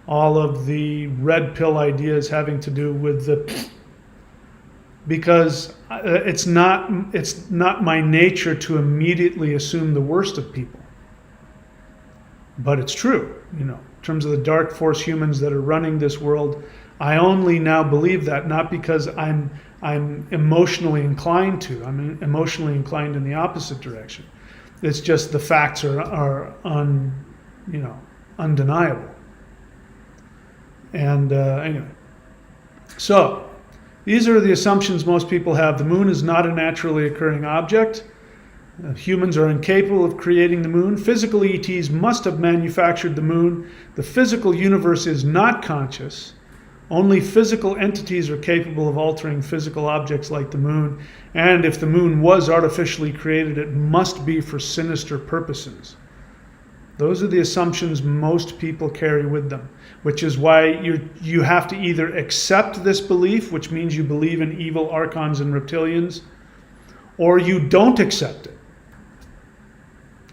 all of the red pill ideas having to do with because it's not my nature to immediately assume the worst of people. But it's true, in terms of the dark force humans that are running this world. I only now believe that, not because I'm emotionally inclined to. I'm emotionally inclined in the opposite direction. It's just the facts are undeniable. And anyway, so these are the assumptions most people have. The moon is not a naturally occurring object. Humans are incapable of creating the moon. Physical ETs must have manufactured the moon. The physical universe is not conscious. Only physical entities are capable of altering physical objects like the moon. And if the moon was artificially created, it must be for sinister purposes. Those are the assumptions most people carry with them, which is why you have to either accept this belief, which means you believe in evil archons and reptilians, or you don't accept it.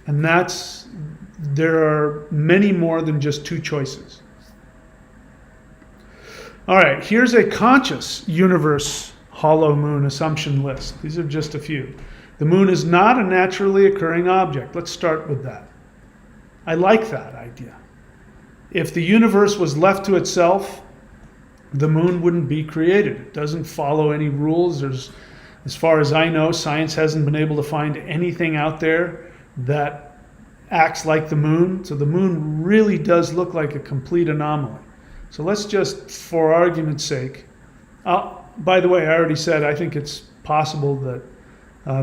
And there are many more than just two choices. All right, here's a conscious universe hollow moon assumption list. These are just a few. The moon is not a naturally occurring object. Let's start with that. I like that idea. If the universe was left to itself, the moon wouldn't be created. It doesn't follow any rules. As far as I know, science hasn't been able to find anything out there that acts like the moon. So the moon really does look like a complete anomaly. So let's just, for argument's sake, by the way, I already said I think it's possible that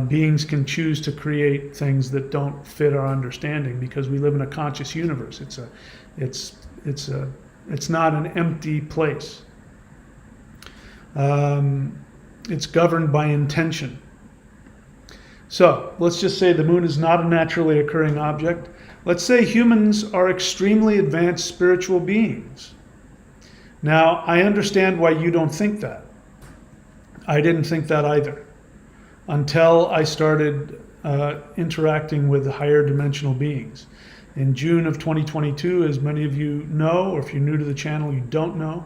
beings can choose to create things that don't fit our understanding because we live in a conscious universe. It's not an empty place. It's governed by intention. So let's just say the moon is not a naturally occurring object. Let's say humans are extremely advanced spiritual beings. Now, I understand why you don't think that. I didn't think that either until I started interacting with higher dimensional beings. In June of 2022, as many of you know, or if you're new to the channel, you don't know,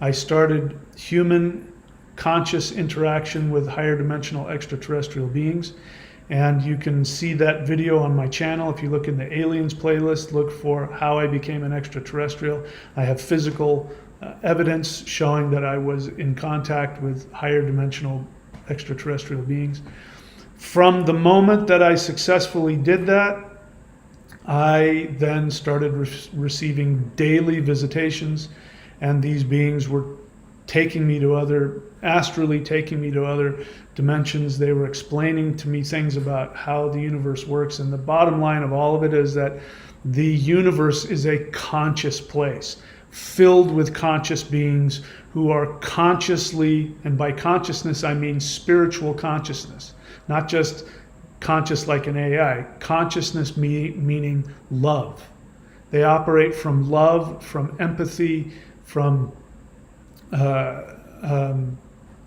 I started human conscious interaction with higher dimensional extraterrestrial beings. And you can see that video on my channel. If you look in the aliens playlist, look for how I became an extraterrestrial. I have physical evidence showing that I was in contact with higher dimensional extraterrestrial beings. From the moment that I successfully did that, I then started receiving daily visitations, and these beings were astrally taking me to other dimensions. They were explaining to me things about how the universe works. And the bottom line of all of it is that the universe is a conscious place, filled with conscious beings who are consciously, and by consciousness I mean spiritual consciousness, not just conscious like an AI, consciousness meaning love. They operate from love, from empathy, from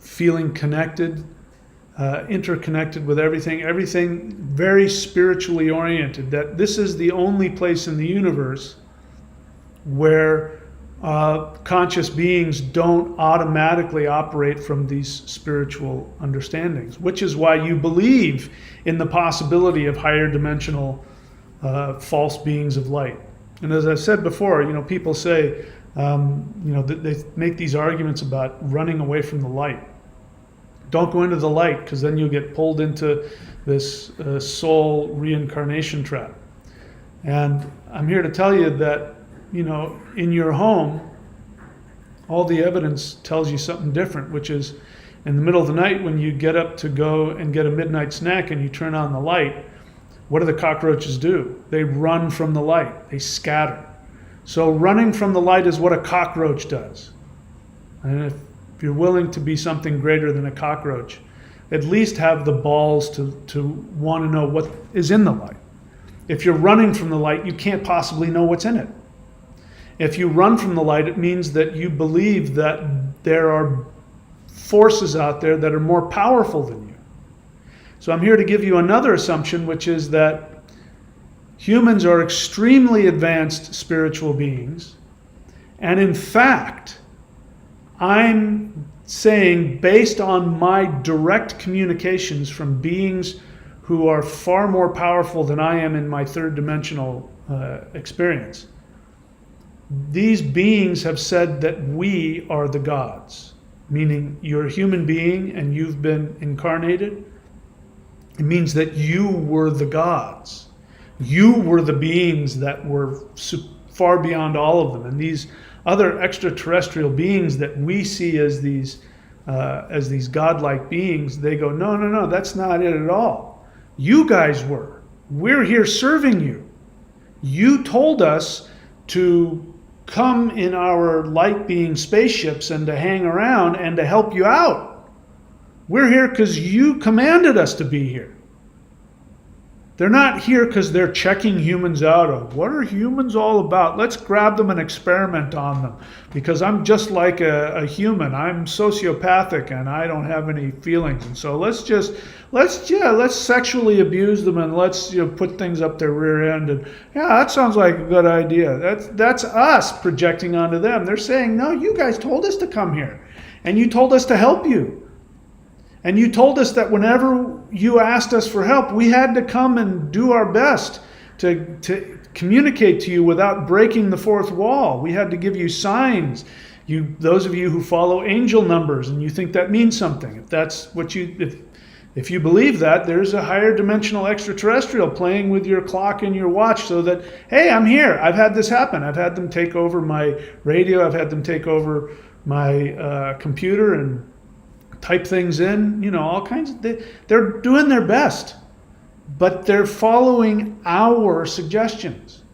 feeling connected, interconnected with everything very spiritually oriented, that this is the only place in the universe where conscious beings don't automatically operate from these spiritual understandings, which is why you believe in the possibility of higher dimensional false beings of light. And as I've said before, people say, they make these arguments about running away from the light. Don't go into the light, because then you'll get pulled into this soul reincarnation trap. And I'm here to tell you that, in your home, all the evidence tells you something different, which is in the middle of the night when you get up to go and get a midnight snack and you turn on the light, what do the cockroaches do? They run from the light. They scatter. So running from the light is what a cockroach does. And if you're willing to be something greater than a cockroach, at least have the balls to want to know what is in the light. If you're running from the light, you can't possibly know what's in it. If you run from the light, it means that you believe that there are forces out there that are more powerful than you. So I'm here to give you another assumption, which is that humans are extremely advanced spiritual beings. And in fact, I'm saying, based on my direct communications from beings who are far more powerful than I am in my third dimensional experience, these beings have said that we are the gods, meaning you're a human being and you've been incarnated. It means that you were the gods. You were the beings that were far beyond all of them. And these other extraterrestrial beings that we see as these godlike beings, they go, no, that's not it at all. You guys were. We're here serving you. You told us to come in our light being spaceships and to hang around and to help you out. We're here because you commanded us to be here. They're not here because they're checking humans out of what are humans all about. Let's grab them and experiment on them because I'm just like a human. I'm sociopathic and I don't have any feelings. And so let's sexually abuse them and let's put things up their rear end. And yeah, that sounds like a good idea. That's us projecting onto them. They're saying, no, you guys told us to come here and you told us to help you. And you told us that whenever you asked us for help, we had to come and do our best to communicate to you without breaking the fourth wall. We had to give you signs. Those of you who follow angel numbers and you think that means something, if that's what if you believe that, there's a higher dimensional extraterrestrial playing with your clock and your watch so that, hey, I'm here. I've had this happen. I've had them take over my radio. I've had them take over my computer and type things in, all kinds of, they're doing their best, but they're following our suggestions.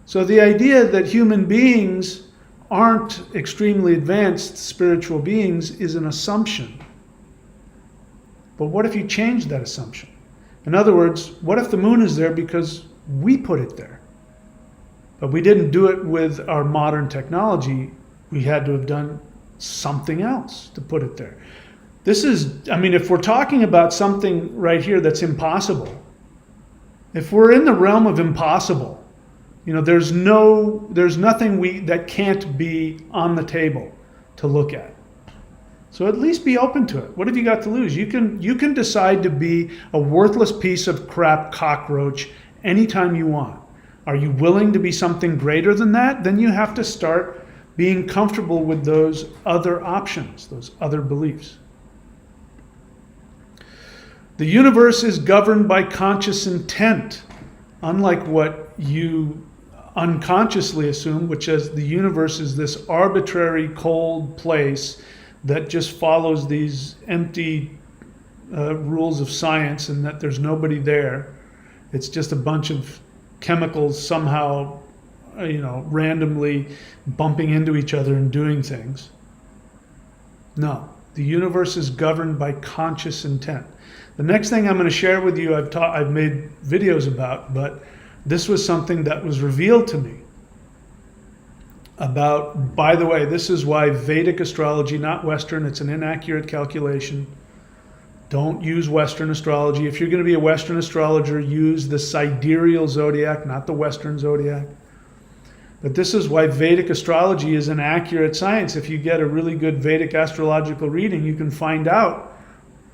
So the idea that human beings aren't extremely advanced spiritual beings is an assumption. But what if you change that assumption? In other words, what if the moon is there because we put it there? But we didn't do it with our modern technology. We had to have done something else to put it there. If we're talking about something right here that's impossible, if we're in the realm of impossible, there's nothing that can't be on the table to look at. So at least be open to it. What have you got to lose? You can decide to be a worthless piece of crap cockroach anytime you want. Are you willing to be something greater than that? Then you have to start being comfortable with those other options, those other beliefs. The universe is governed by conscious intent, unlike what you unconsciously assume, which is the universe is this arbitrary, cold place that just follows these empty rules of science and that there's nobody there. It's just a bunch of chemicals somehow, randomly bumping into each other and doing things. No, the universe is governed by conscious intent. The next thing I'm going to share with you, I've made videos about, but this was something that was revealed to me. about, by the way, this is why Vedic astrology, not Western, it's an inaccurate calculation. Don't use Western astrology. If you're going to be a Western astrologer, use the sidereal zodiac, not the Western zodiac. But this is why Vedic astrology is an accurate science. If you get a really good Vedic astrological reading, you can find out,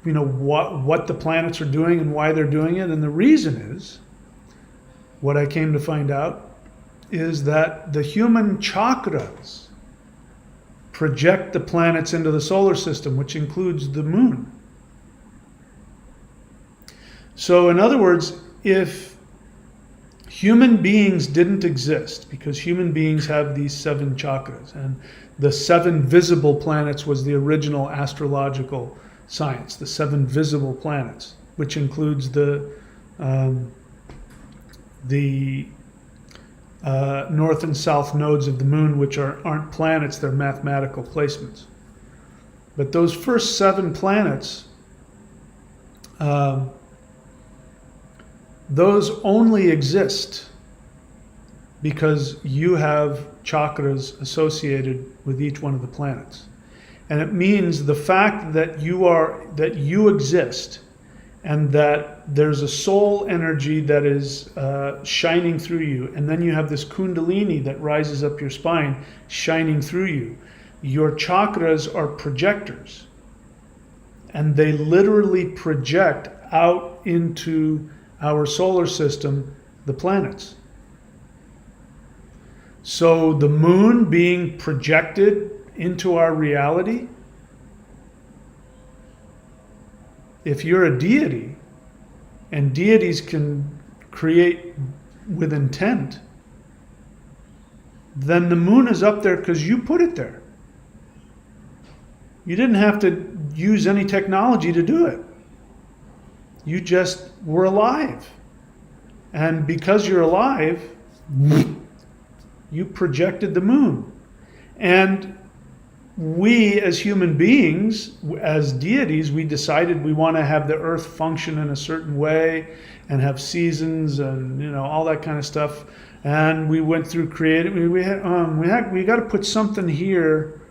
what the planets are doing and why they're doing it. And the reason is, what I came to find out, is that the human chakras project the planets into the solar system, which includes the moon. So in other words, if human beings didn't exist, because human beings have these 7 chakras, and the 7 visible planets was the original astrological science, the 7 visible planets, which includes the north and south nodes of the moon, which aren't planets, they're mathematical placements. But those first 7 planets, those only exist because you have chakras associated with each one of the planets. And it means the fact that you exist, and that there's a soul energy that is shining through you, and then you have this kundalini that rises up your spine shining through you. Your chakras are projectors, and they literally project out into our solar system the planets. So the moon being projected into our reality, if you're a deity, and deities can create with intent, then the moon is up there because you put it there. You didn't have to use any technology to do it. You just were alive. And because you're alive, you projected the moon. And we as human beings, as deities, we decided we want to have the earth function in a certain way and have seasons and all that kind of stuff. And we went through creative. We got to put something here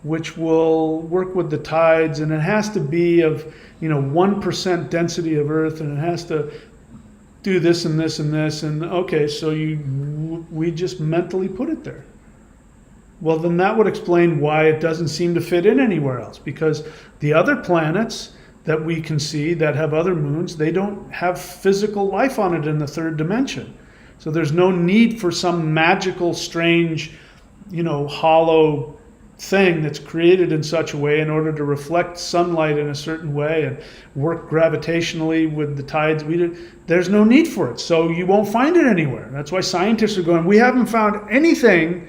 which will work with the tides, and it has to be of 1% density of earth, and it has to do this and this and this. And okay, so we just mentally put it there. Well, then that would explain why it doesn't seem to fit in anywhere else, because the other planets that we can see that have other moons, they don't have physical life on it in the 3rd dimension. So there's no need for some magical, strange, hollow thing that's created in such a way in order to reflect sunlight in a certain way and work gravitationally with the tides. There's no need for it. So you won't find it anywhere. That's why scientists are going, we haven't found anything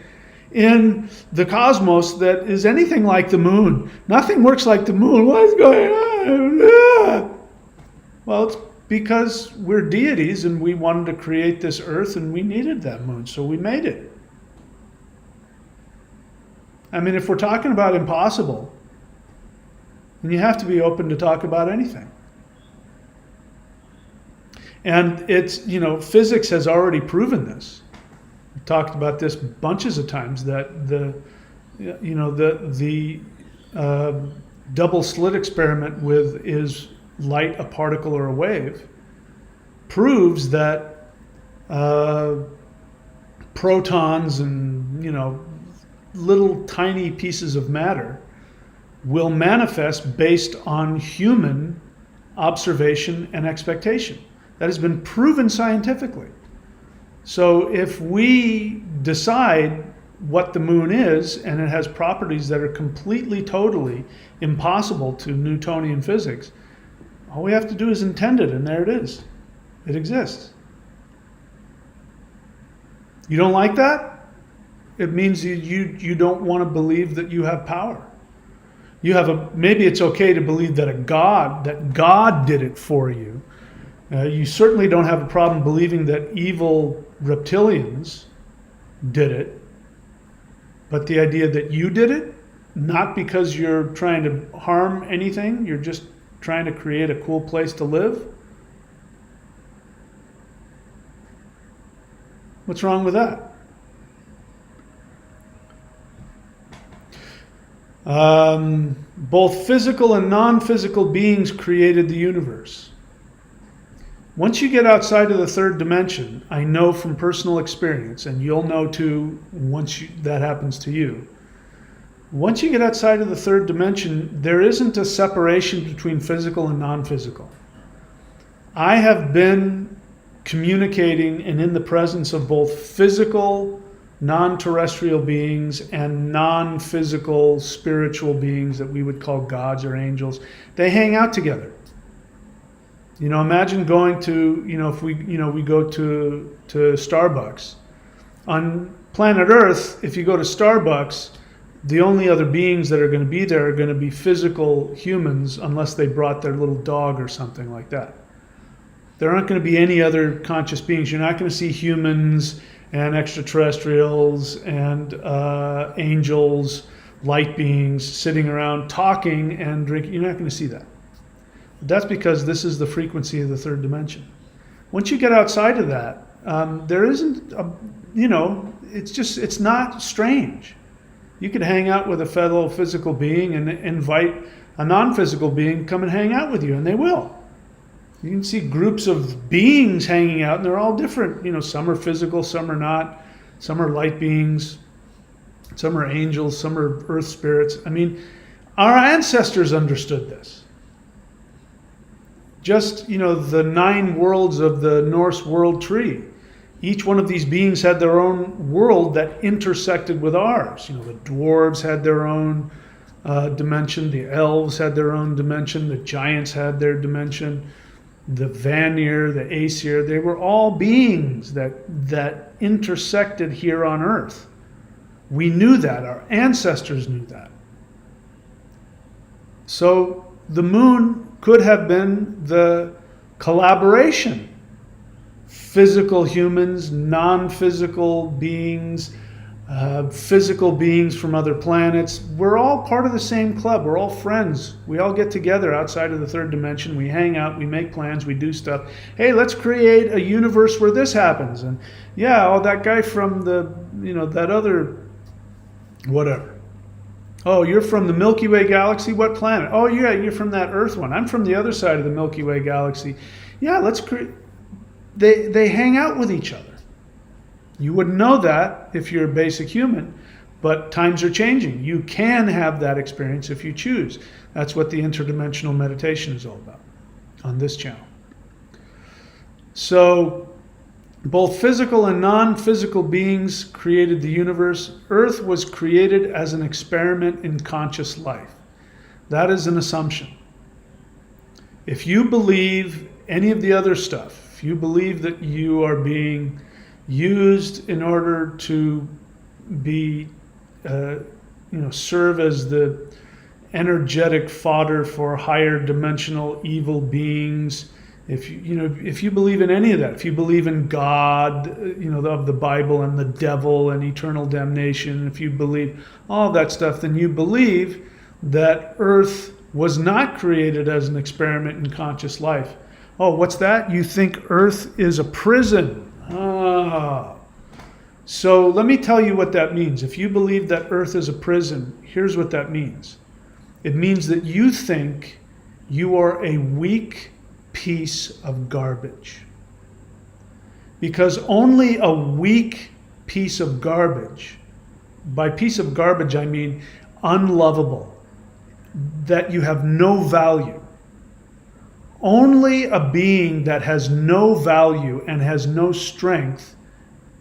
in the cosmos that is anything like the moon. Nothing works like the moon. What's going on? Well, it's because we're deities and we wanted to create this earth and we needed that moon, so we made it. I mean, if we're talking about impossible, then you have to be open to talk about anything. And it's, physics has already proven this. We talked about this bunches of times, that the double slit experiment with is light a particle or a wave proves that protons and little tiny pieces of matter will manifest based on human observation and expectation. That has been proven scientifically. So if we decide what the moon is and it has properties that are completely, totally impossible to Newtonian physics, all we have to do is intend it, and there it is. It exists. You don't like that? It means you don't want to believe that you have power. Maybe it's okay to believe that God did it for you. You certainly don't have a problem believing that evil reptilians did it. But the idea that you did it, not because you're trying to harm anything, you're just trying to create a cool place to live. What's wrong with that? Both physical and non-physical beings created the universe. Once you get outside of the third dimension, I know from personal experience, and you'll know too once that happens to you. Once you get outside of the third dimension, there isn't a separation between physical and non-physical. I have been communicating and in the presence of both physical, non-terrestrial beings and non-physical spiritual beings that we would call gods or angels. They hang out together. Imagine going to, if we go to Starbucks. On planet Earth, if you go to Starbucks, the only other beings that are going to be there are going to be physical humans, unless they brought their little dog or something like that. There aren't going to be any other conscious beings. You're not going to see humans and extraterrestrials and angels, light beings sitting around talking and drinking. You're not going to see that. That's because this is the frequency of the third dimension. Once you get outside of that, there isn't, it's not strange. You could hang out with a fellow physical being and invite a non-physical being to come and hang out with you, and they will. You can see groups of beings hanging out, and they're all different. Some are physical, some are not. Some are light beings, some are angels, some are earth spirits. I mean, our ancestors understood this. Just, the 9 worlds of the Norse world tree. Each one of these beings had their own world that intersected with ours. The dwarves had their own dimension. The elves had their own dimension. The giants had their dimension. The Vanir, the Aesir, they were all beings that intersected here on Earth. We knew that. Our ancestors knew that. So the moon could have been the collaboration. Physical humans, non-physical beings, physical beings from other planets. We're all part of the same club. We're all friends. We all get together outside of the third dimension. We hang out, we make plans, we do stuff. Hey, let's create a universe where this happens. And that guy from that other whatever. Oh, you're from the Milky Way galaxy? What planet? Oh, yeah, you're from that Earth one. I'm from the other side of the Milky Way galaxy. Yeah, let's create. They hang out with each other. You wouldn't know that if you're a basic human, but times are changing. You can have that experience if you choose. That's what the interdimensional meditation is all about on this channel. So, both physical and non-physical beings created the universe. Earth was created as an experiment in conscious life. That is an assumption. If you believe any of the other stuff, if you believe that you are being used in order to be, serve as the energetic fodder for higher dimensional evil beings, if you believe in any of that, if you believe in God, of the Bible and the devil and eternal damnation, if you believe all that stuff, then you believe that Earth was not created as an experiment in conscious life. Oh, what's that? You think Earth is a prison. So let me tell you what that means. If you believe that Earth is a prison, here's what that means. It means that you think you are a weak piece of garbage. Because only a weak piece of garbage, by piece of garbage I mean unlovable, that you have no value. Only a being that has no value and has no strength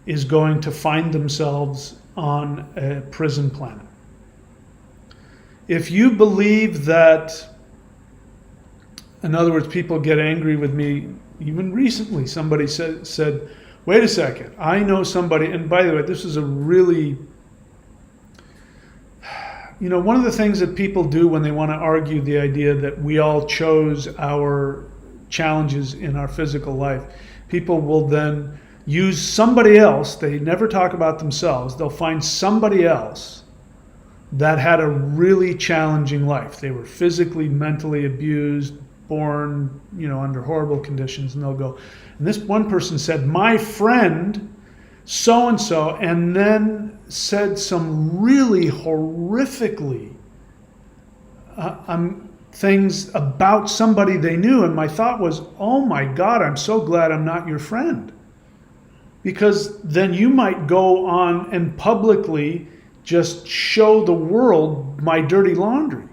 is going to find themselves on a prison planet. If you believe that, in other words, people get angry with me. Even recently, somebody said, wait a second, I know somebody, and by the way, this is a really, one of the things that people do when they want to argue the idea that we all chose our challenges in our physical life, people will then use somebody else. They never talk about themselves. They'll find somebody else that had a really challenging life. They were physically, mentally abused, born, under horrible conditions, and they'll go, and this one person said, my friend so-and-so, and then said some really horrifically things about somebody they knew, and my thought was, oh my God, I'm so glad I'm not your friend. Because then you might go on and publicly just show the world my dirty laundry.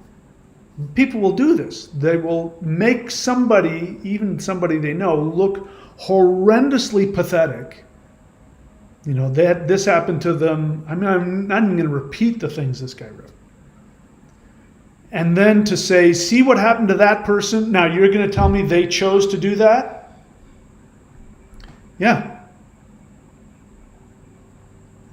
People will do this. They will make somebody, even somebody they know, look horrendously pathetic. You know, this happened to them. I mean, I'm not even going to repeat the things this guy wrote. And then to say, see what happened to that person? Now you're going to tell me they chose to do that? Yeah.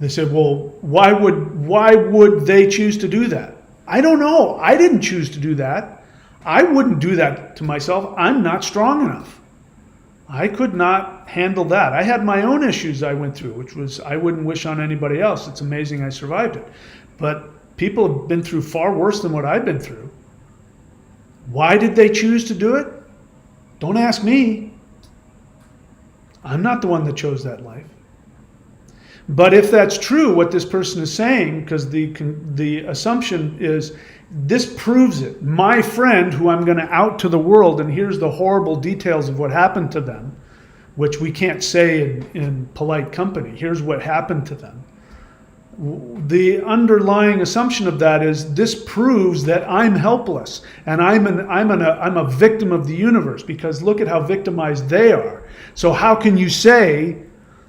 They said, well, why would they choose to do that? I don't know. I didn't choose to do that. I wouldn't do that to myself. I'm not strong enough. I could not handle that. I had my own issues I went through, which was I wouldn't wish on anybody else. It's amazing I survived it. But people have been through far worse than what I've been through. Why did they choose to do it? Don't ask me. I'm not the one that chose that life. But if that's true, what this person is saying, because the assumption is this proves it. My friend, who I'm going to out to the world, and here's the horrible details of what happened to them, which we can't say in polite company. Here's what happened to them. The underlying assumption of that is this proves that I'm helpless and I'm a victim of the universe, because look at how victimized they are. So how can you say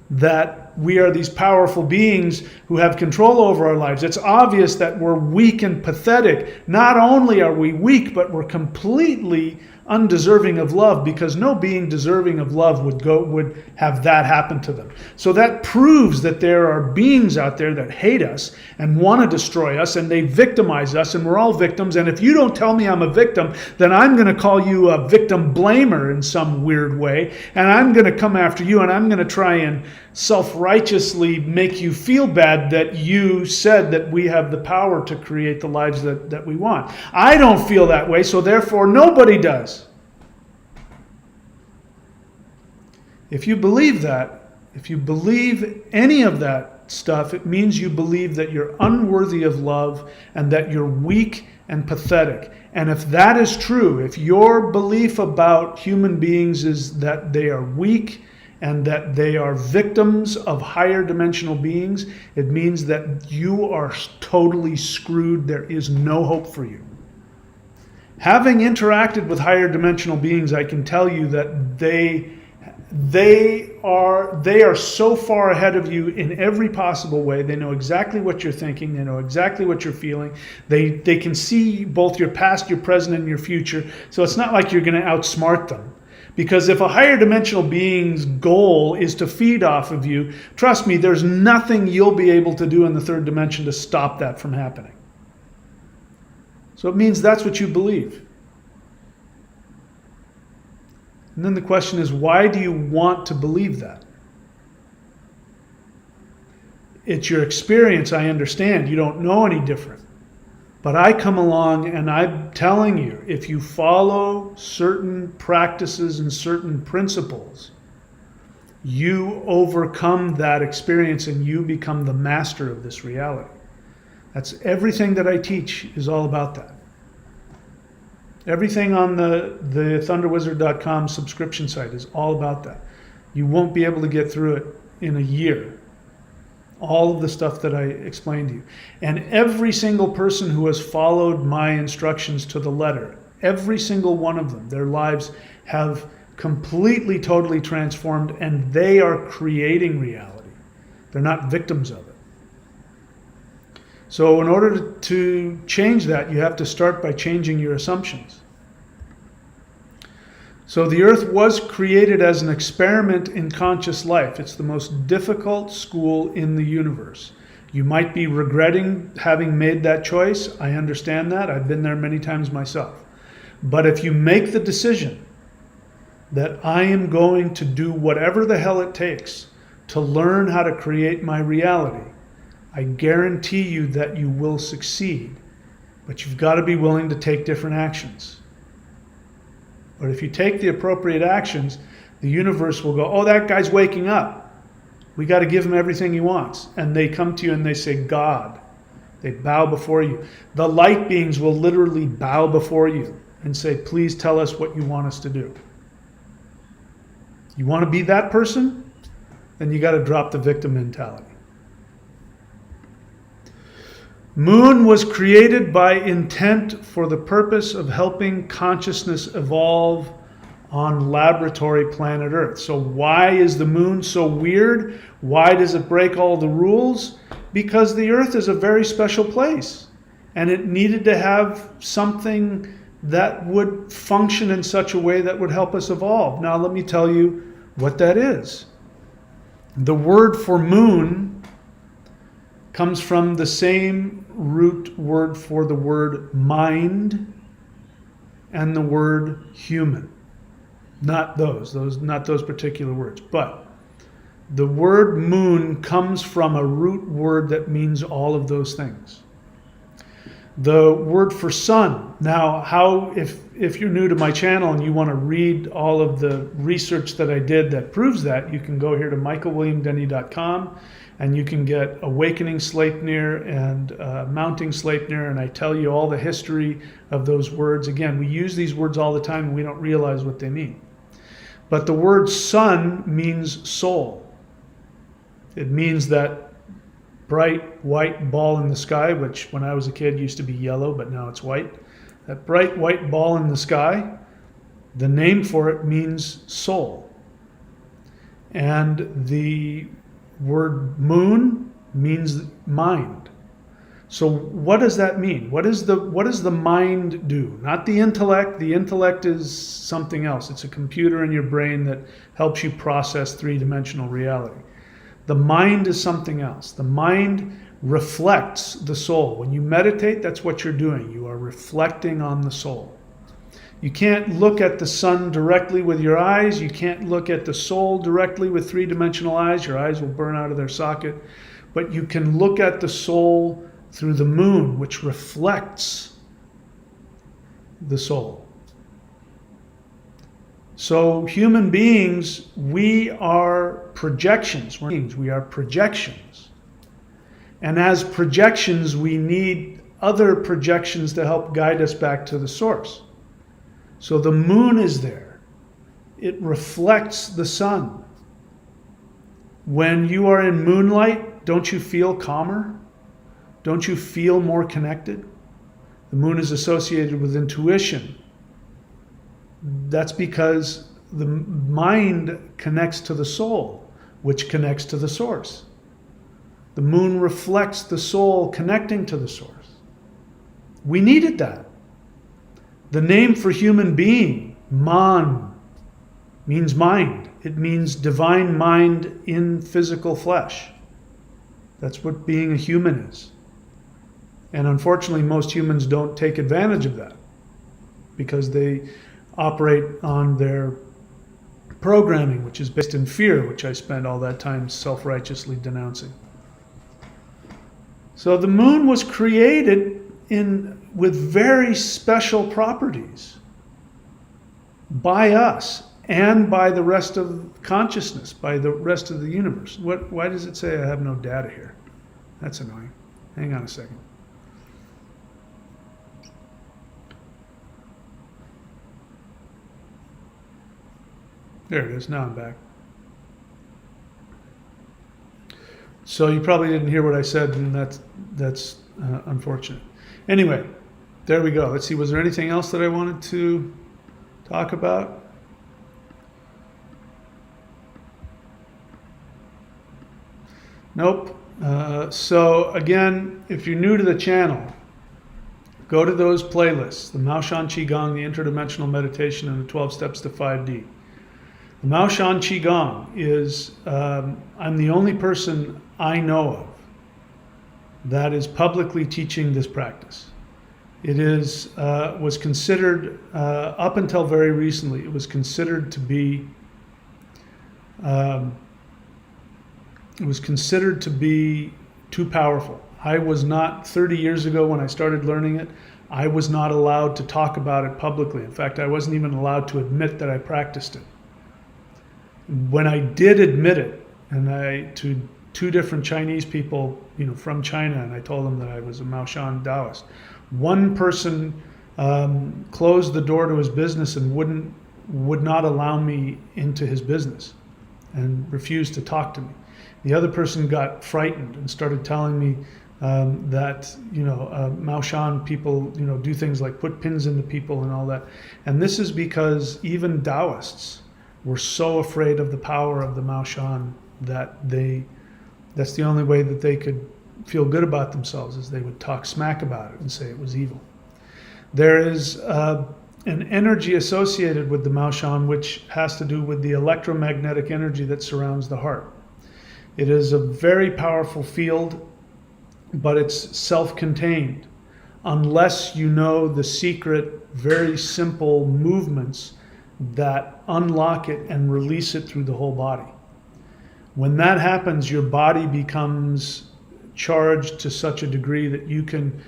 that we are these powerful beings who have control over our lives? It's obvious that we're weak and pathetic. Not only are we weak, but we're completely undeserving of love, because no being deserving of love would have that happen to them. So that proves that there are beings out there that hate us and want to destroy us, and they victimize us, and we're all victims. And if you don't tell me I'm a victim, then I'm going to call you a victim blamer in some weird way, and I'm going to come after you, and I'm going to try and self-righteously make you feel bad that you said that we have the power to create the lives that we want. I don't feel that way, so therefore nobody does. If you believe that, if you believe any of that stuff, it means you believe that you're unworthy of love and that you're weak and pathetic. And if that is true, if your belief about human beings is that they are weak and that they are victims of higher dimensional beings, it means that you are totally screwed. There is no hope for you. Having interacted with higher dimensional beings, I can tell you that they are so far ahead of you in every possible way. They know exactly what you're thinking. They know exactly what you're feeling. They can see both your past, your present, and your future. So it's not like you're going to outsmart them. Because if a higher dimensional being's goal is to feed off of you, trust me, there's nothing you'll be able to do in the third dimension to stop that from happening. So it means that's what you believe. And then the question is, why do you want to believe that? It's your experience, I understand. You don't know any different. But I come along and I'm telling you, if you follow certain practices and certain principles, you overcome that experience and you become the master of this reality. That's everything that I teach is all about that. Everything on the thunderwizard.com subscription site is all about that. You won't be able to get through it in a year. All of the stuff that I explained to you. And every single person who has followed my instructions to the letter, every single one of them, their lives have completely, totally transformed, and they are creating reality. They're not victims of it. So in order to change that, you have to start by changing your assumptions. So the earth was created as an experiment in conscious life. It's the most difficult school in the universe. You might be regretting having made that choice. I understand that. I've been there many times myself. But if you make the decision that I am going to do whatever the hell it takes to learn how to create my reality, I guarantee you that you will succeed. But you've got to be willing to take different actions. But if you take the appropriate actions, the universe will go, oh, that guy's waking up. We got to give him everything he wants. And they come to you and they say, God. They bow before you. The light beings will literally bow before you and say, please tell us what you want us to do. You want to be that person? Then you got to drop the victim mentality. Moon was created by intent for the purpose of helping consciousness evolve on laboratory planet Earth. So why is the moon so weird? Why does it break all the rules? Because the Earth is a very special place, and it needed to have something that would function in such a way that would help us evolve. Now let me tell you what that is. The word for moon comes from the same root word for the word mind and the word human. Not those particular words, but the word moon comes from a root word that means all of those things. The word for sun. Now, if you're new to my channel and you want to read all of the research that I did that proves that, you can go here to michaelwilliamdenny.com and you can get Awakening Sleipnir and Mounting Sleipnir, and I tell you all the history of those words. Again, we use these words all the time and we don't realize what they mean. But the word sun means soul. It means that bright white ball in the sky, which when I was a kid used to be yellow, but now it's white. That bright white ball in the sky, the name for it means soul. And the word moon means mind. So what does that mean? What does the mind do? Not the intellect. The intellect is something else. It's a computer in your brain that helps you process three-dimensional reality. The mind is something else. The mind reflects the soul. When you meditate, that's what you're doing. You are reflecting on the soul. You can't look at the sun directly with your eyes. You can't look at the soul directly with three-dimensional eyes. Your eyes will burn out of their socket. But you can look at the soul through the moon, which reflects the soul. So human beings, we are projections. We are projections. And as projections, we need other projections to help guide us back to the source. So the moon is there. It reflects the sun. When you are in moonlight, don't you feel calmer? Don't you feel more connected? The moon is associated with intuition. That's because the mind connects to the soul, which connects to the source. The moon reflects the soul connecting to the source. We needed that. The name for human being, man, means mind. It means divine mind in physical flesh. That's what being a human is. And unfortunately, most humans don't take advantage of that because they operate on their programming, which is based in fear, which I spend all that time self-righteously denouncing. So the moon was created with very special properties by us and by the rest of consciousness, by the rest of the universe. Why does it say I have no data here? That's annoying. Hang on a second. There it is. Now I'm back. So you probably didn't hear what I said, and that's unfortunate. Anyway, there we go. Let's see. Was there anything else that I wanted to talk about? Nope. So again, if you're new to the channel, go to those playlists: the Maoshan Qigong, the Interdimensional Meditation, and the 12 Steps to 5D. The Maoshan Qigong is, I'm the only person I know of that is publicly teaching this practice. It was considered, up until very recently, it was considered to be too powerful. I was not, 30 years ago when I started learning it, I was not allowed to talk about it publicly. In fact, I wasn't even allowed to admit that I practiced it. When I did admit it, and two different Chinese people, from China, and I told them that I was a Maoshan Taoist. One person closed the door to his business and would not allow me into his business and refused to talk to me. The other person got frightened and started telling me that Maoshan people do things like put pins into people and all that. And this is because even Taoists were so afraid of the power of the Maoshan that that's the only way that they could feel good about themselves, is they would talk smack about it and say it was evil. There is an energy associated with the Maoshan which has to do with the electromagnetic energy that surrounds the heart. It is a very powerful field, but it's self-contained unless you know the secret, very simple movements that unlock it and release it through the whole body. When that happens, your body becomes charged to such a degree that you can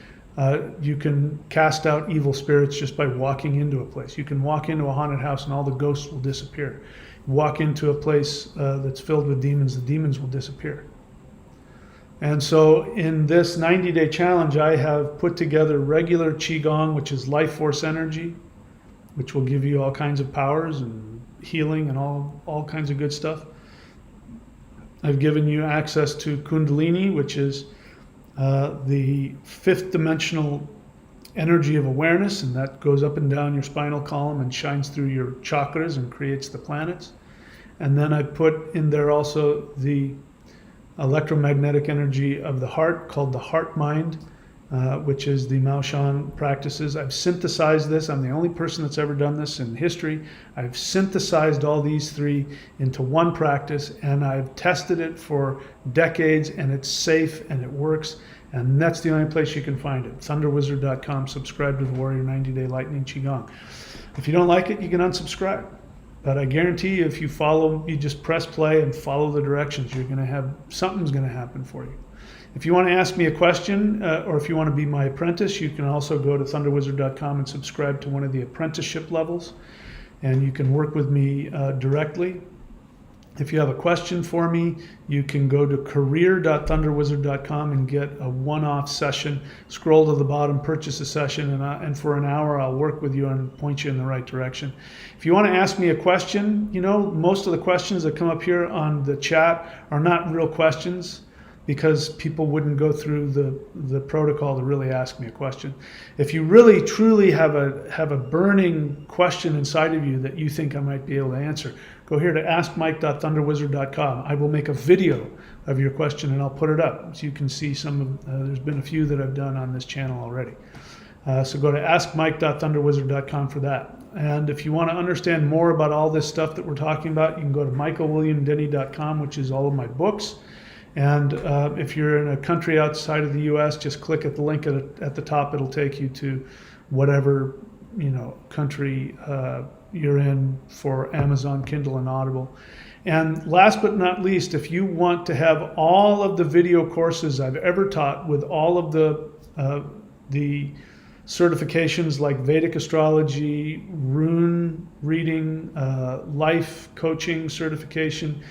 cast out evil spirits just by walking into a place. You can walk into a haunted house and all the ghosts will disappear. Walk into a place that's filled with demons, the demons will disappear. And so in this 90-day challenge, I have put together regular Qigong, which is life force energy, which will give you all kinds of powers and healing and all kinds of good stuff. I've given you access to Kundalini, which is the fifth dimensional energy of awareness, and that goes up and down your spinal column and shines through your chakras and creates the planets. And then I put in there also the electromagnetic energy of the heart, called the heart mind, which is the Maoshan practices. I've synthesized this. I'm the only person that's ever done this in history. I've synthesized all these three into one practice, and I've tested it for decades, and it's safe and it works. And that's the only place you can find it. thunderwizard.com. Subscribe to the Warrior 90-Day Lightning Qigong. If you don't like it, you can unsubscribe. But I guarantee you, if you just press play and follow the directions, something's going to happen for you. If you want to ask me a question, or if you want to be my apprentice, you can also go to thunderwizard.com and subscribe to one of the apprenticeship levels, and you can work with me directly. If you have a question for me, you can go to career.thunderwizard.com and get a one-off session. Scroll to the bottom, purchase a session, and for an hour I'll work with you and point you in the right direction. If you want to ask me a question, most of the questions that come up here on the chat are not real questions, because people wouldn't go through the protocol to really ask me a question. If you really truly have a burning question inside of you that you think I might be able to answer, go here to askmike.thunderwizard.com. I will make a video of your question and I'll put it up so you can see there's been a few that I've done on this channel already. So go to askmike.thunderwizard.com for that. And if you want to understand more about all this stuff that we're talking about, you can go to michaelwilliamdenny.com, which is all of my books. And if you're in a country outside of the U.S., just click at the link at the top. It'll take you to whatever country you're in for Amazon, Kindle, and Audible. And last but not least, if you want to have all of the video courses I've ever taught with all of the certifications like Vedic astrology, rune reading, life coaching certification,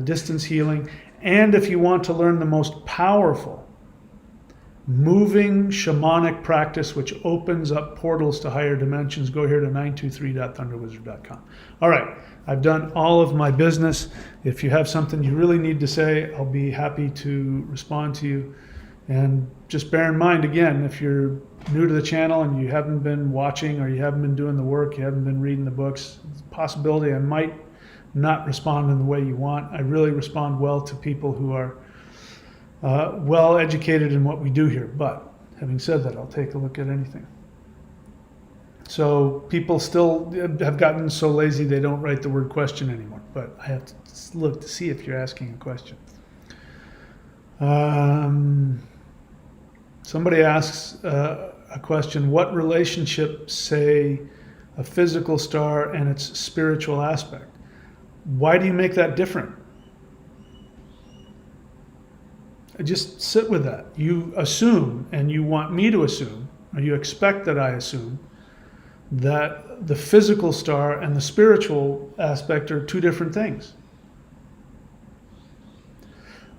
distance healing, and if you want to learn the most powerful moving shamanic practice which opens up portals to higher dimensions, go here to 923.thunderwizard.com. All right, I've done all of my business. If you have something you really need to say, I'll be happy to respond to you. And just bear in mind, again, if you're new to the channel and you haven't been watching, or you haven't been doing the work, you haven't been reading the books, it's a possibility I might not respond in the way you want. I really respond well to people who are well educated in what we do here. But having said that, I'll take a look at anything. So people still have gotten so lazy they don't write the word question anymore. But I have to look to see if you're asking a question. Somebody asks a question: what relationship, say, a physical star and its spiritual aspect? Why do you make that different? Just sit with that. You assume, and you want me to assume, or you expect that I assume, that the physical star and the spiritual aspect are two different things.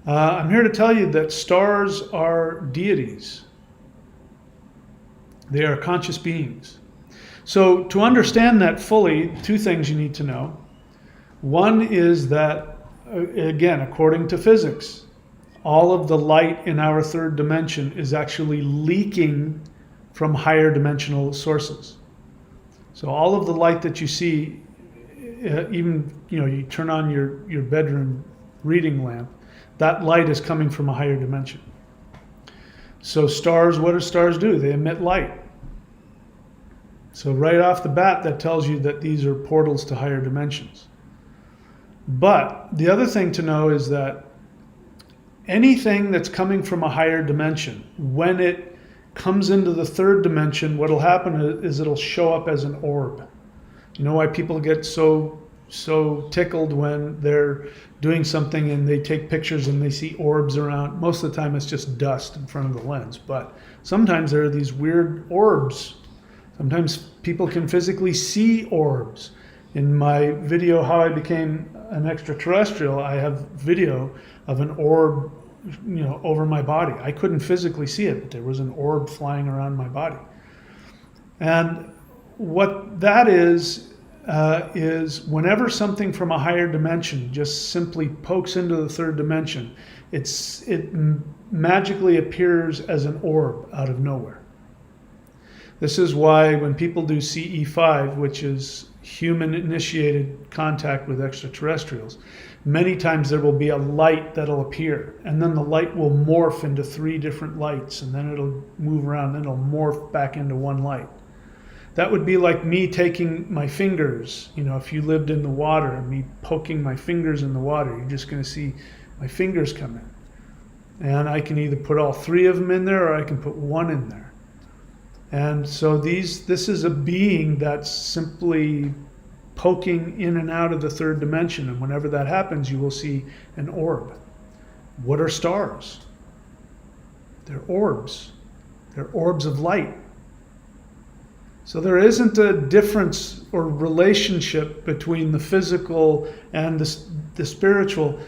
I'm here to tell you that stars are deities. They are conscious beings. So to understand that fully, two things you need to know. One is that, again, according to physics, all of the light in our third dimension is actually leaking from higher dimensional sources. So all of the light that you see, even you turn on your bedroom reading lamp, that light is coming from a higher dimension. So stars, what do stars do? They emit light. So right off the bat, that tells you that these are portals to higher dimensions. But the other thing to know is that anything that's coming from a higher dimension, when it comes into the third dimension, what'll happen is it'll show up as an orb. You know why people get so tickled when they're doing something and they take pictures and they see orbs around? Most of the time it's just dust in front of the lens, but sometimes there are these weird orbs. Sometimes people can physically see orbs. In my video, How I Became an Extraterrestrial, I have video of an orb, over my body. I couldn't physically see it, but there was an orb flying around my body. And what that is whenever something from a higher dimension just simply pokes into the third dimension, it magically appears as an orb out of nowhere. This is why when people do CE5, which is human-initiated contact with extraterrestrials, many times there will be a light that'll appear, and then the light will morph into 3 different lights, and then it'll move around, and it'll morph back into one light. That would be like me taking my fingers, if you lived in the water, and me poking my fingers in the water, you're just going to see my fingers come in. And I can either put all 3 of them in there, or I can put 1 in there. And so this is a being that's simply poking in and out of the third dimension. And whenever that happens, you will see an orb. What are stars? They're orbs. They're orbs of light. So there isn't a difference or relationship between the physical and the spiritual.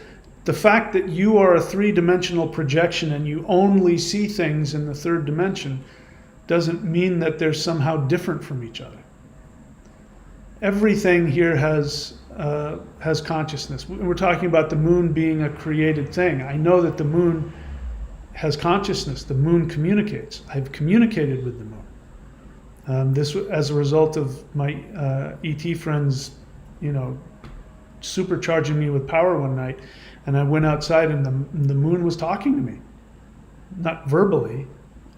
The fact that you are a 3-dimensional projection and you only see things in the third dimension doesn't mean that they're somehow different from each other. Everything here has consciousness. We're talking about the moon being a created thing. I know that the moon has consciousness. The moon communicates. I've communicated with the moon. This as a result of my ET friends, supercharging me with power one night, and I went outside and the moon was talking to me, not verbally,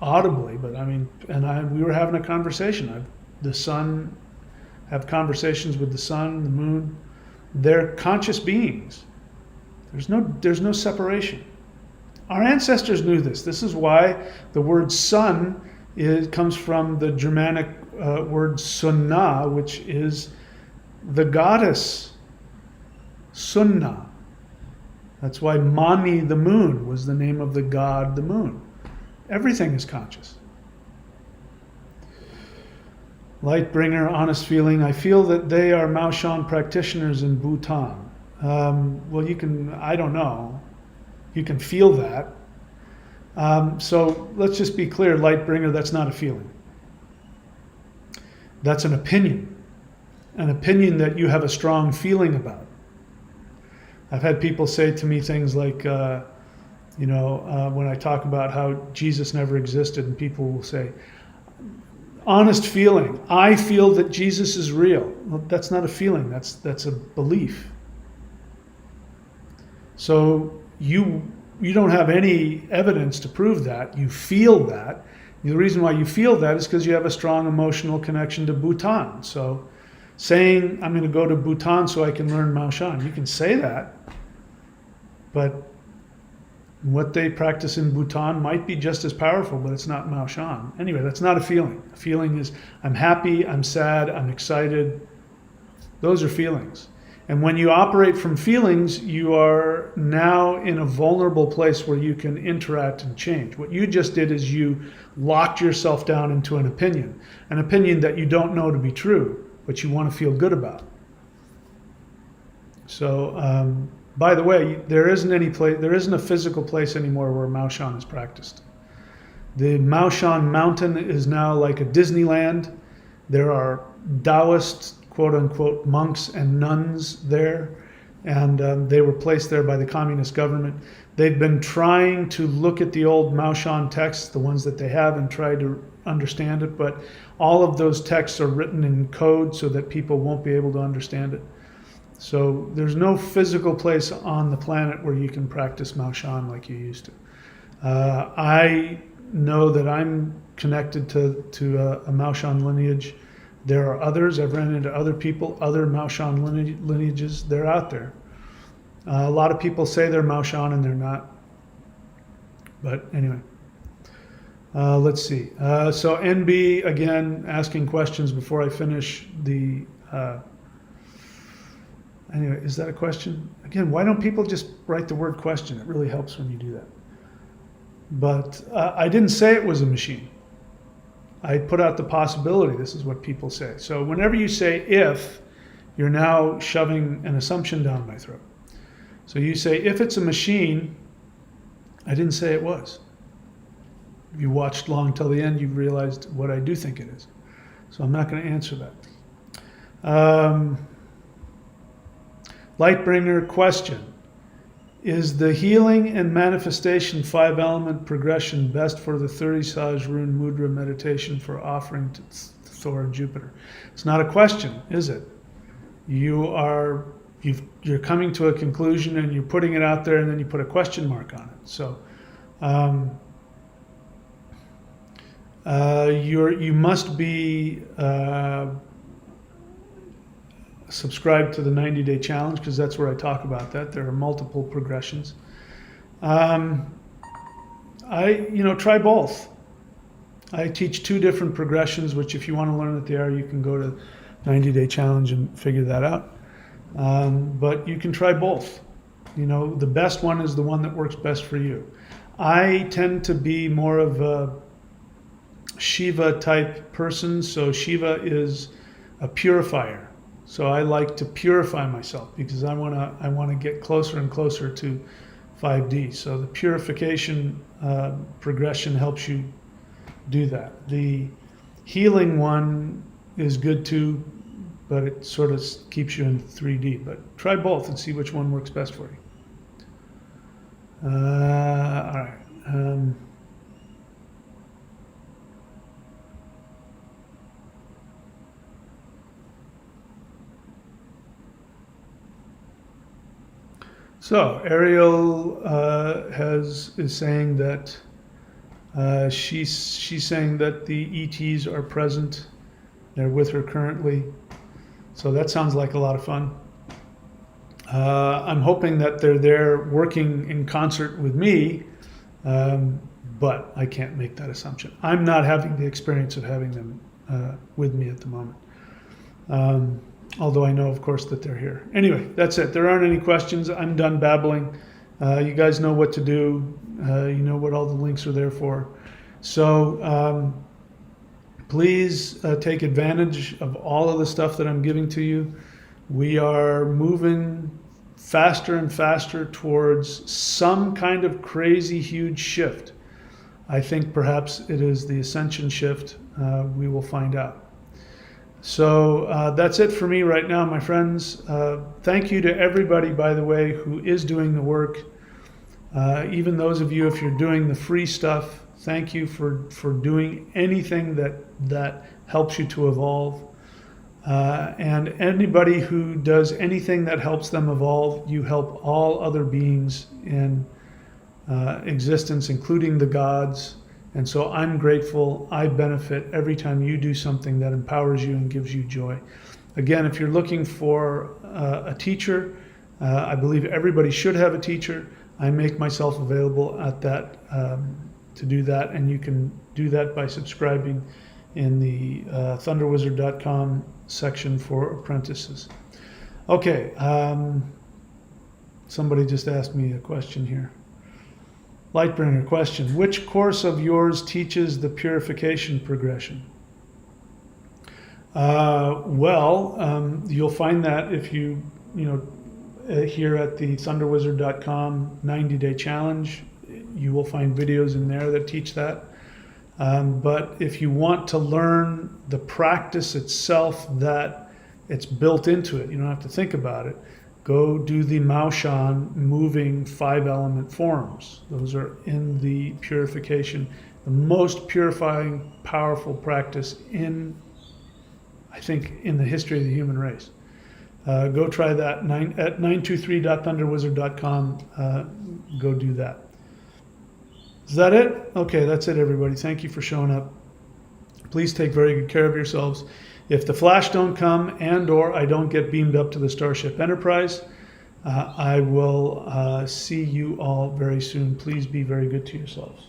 audibly, but we were having a conversation. The sun, have conversations with the sun, the moon. They're conscious beings. There's no separation. Our ancestors knew this. This is why the word sun comes from the Germanic word sunna, which is the goddess Sunna. That's why Mani, the moon, was the name of the god, the moon. Everything is conscious. Lightbringer, honest feeling. I feel that they are Maoshan practitioners in Bhutan. Well, I don't know. You can feel that. So let's just be clear, Lightbringer, that's not a feeling. That's an opinion that you have a strong feeling about. I've had people say to me things like, when I talk about how Jesus never existed, and people will say, honest feeling, I feel that Jesus is real. Well, that's not a feeling, that's a belief. So you don't have any evidence to prove that. You feel that. The reason why you feel that is because you have a strong emotional connection to Bhutan. So saying, I'm going to go to Bhutan so I can learn Maoshan, you can say that, but what they practice in Bhutan might be just as powerful, but it's not Maoshan. Anyway, that's not a feeling. A feeling is, I'm happy, I'm sad, I'm excited. Those are feelings. And when you operate from feelings, you are now in a vulnerable place where you can interact and change. What you just did is you locked yourself down into an opinion that you don't know to be true, but you want to feel good about. So By the way, there isn't a physical place anymore where Maoshan is practiced. The Maoshan mountain is now like a Disneyland. There are Taoist, quote unquote, monks and nuns there, and they were placed there by the communist government. They've been trying to look at the old Maoshan texts, the ones that they have, and try to understand it, but all of those texts are written in code so that people won't be able to understand it. So there's no physical place on the planet where you can practice Maoshan like you used to. I know that I'm connected to a Maoshan lineage. There are others. I've run into other people, other Maoshan lineages. They're out there. A lot of people say they're Maoshan and they're not. But anyway, let's see. So NB, again, asking questions before I finish the... Anyway, is that a question? Again, why don't people just write the word question? It really helps when you do that. But I didn't say it was a machine. I put out the possibility. This is what people say. So whenever you say if, you're now shoving an assumption down my throat. So you say, if it's a machine, I didn't say it was. If you watched long till the end, you've realized what I do think it is. So I'm not going to answer that. Lightbringer question. Is the healing and manifestation 5-element progression best for the 30 Saj Rune Mudra meditation for offering to Thor and Jupiter? It's not a question, is it? You're coming to a conclusion and you're putting it out there and then you put a question mark on it. So you must be subscribe to the 90-day challenge, because that's where I talk about that. There are multiple progressions. Try both. I teach 2 different progressions, which if you want to learn what they are, you can go to 90-day challenge and figure that out. But you can try both. The best one is the one that works best for you. I tend to be more of a Shiva type person. So Shiva is a purifier. So I like to purify myself because I want to get closer and closer to 5D. So the purification progression helps you do that. The healing one is good too, but it sort of keeps you in 3D. But try both and see which one works best for you. All right. So Ariel is saying that she's saying that the ETs are present. They're with her currently. So that sounds like a lot of fun. I'm hoping that they're there working in concert with me, but I can't make that assumption. I'm not having the experience of having them with me at the moment. Although I know, of course, that they're here. Anyway, that's it. There aren't any questions. I'm done babbling. You guys know what to do. You know what all the links are there for. So please take advantage of all of the stuff that I'm giving to you. We are moving faster and faster towards some kind of crazy, huge shift. I think perhaps it is the ascension shift. We will find out. So that's it for me right now, my friends. Thank you to everybody, by the way, who is doing the work. Even those of you, if you're doing the free stuff, thank you for doing anything that helps you to evolve. And anybody who does anything that helps them evolve, you help all other beings in existence, including the gods. And so I'm grateful. I benefit every time you do something that empowers you and gives you joy. Again, if you're looking for a teacher, I believe everybody should have a teacher. I make myself available at that to do that, and you can do that by subscribing in the thunderwizard.com section for apprentices. Okay, somebody just asked me a question here. Lightbringer question. Which course of yours teaches the purification progression? You'll find that if you here at the thunderwizard.com 90-day challenge. You will find videos in there that teach that. But if you want to learn the practice itself, that it's built into it, you don't have to think about it, go do the Maoshan moving 5-element forms. Those are in the purification, the most purifying, powerful practice I think, in the history of the human race. Go try that at 923.thunderwizard.com. Go do that. Is that it? Okay, that's it, everybody. Thank you for showing up. Please take very good care of yourselves. If the flash don't come and/or I don't get beamed up to the Starship Enterprise, I will see you all very soon. Please be very good to yourselves.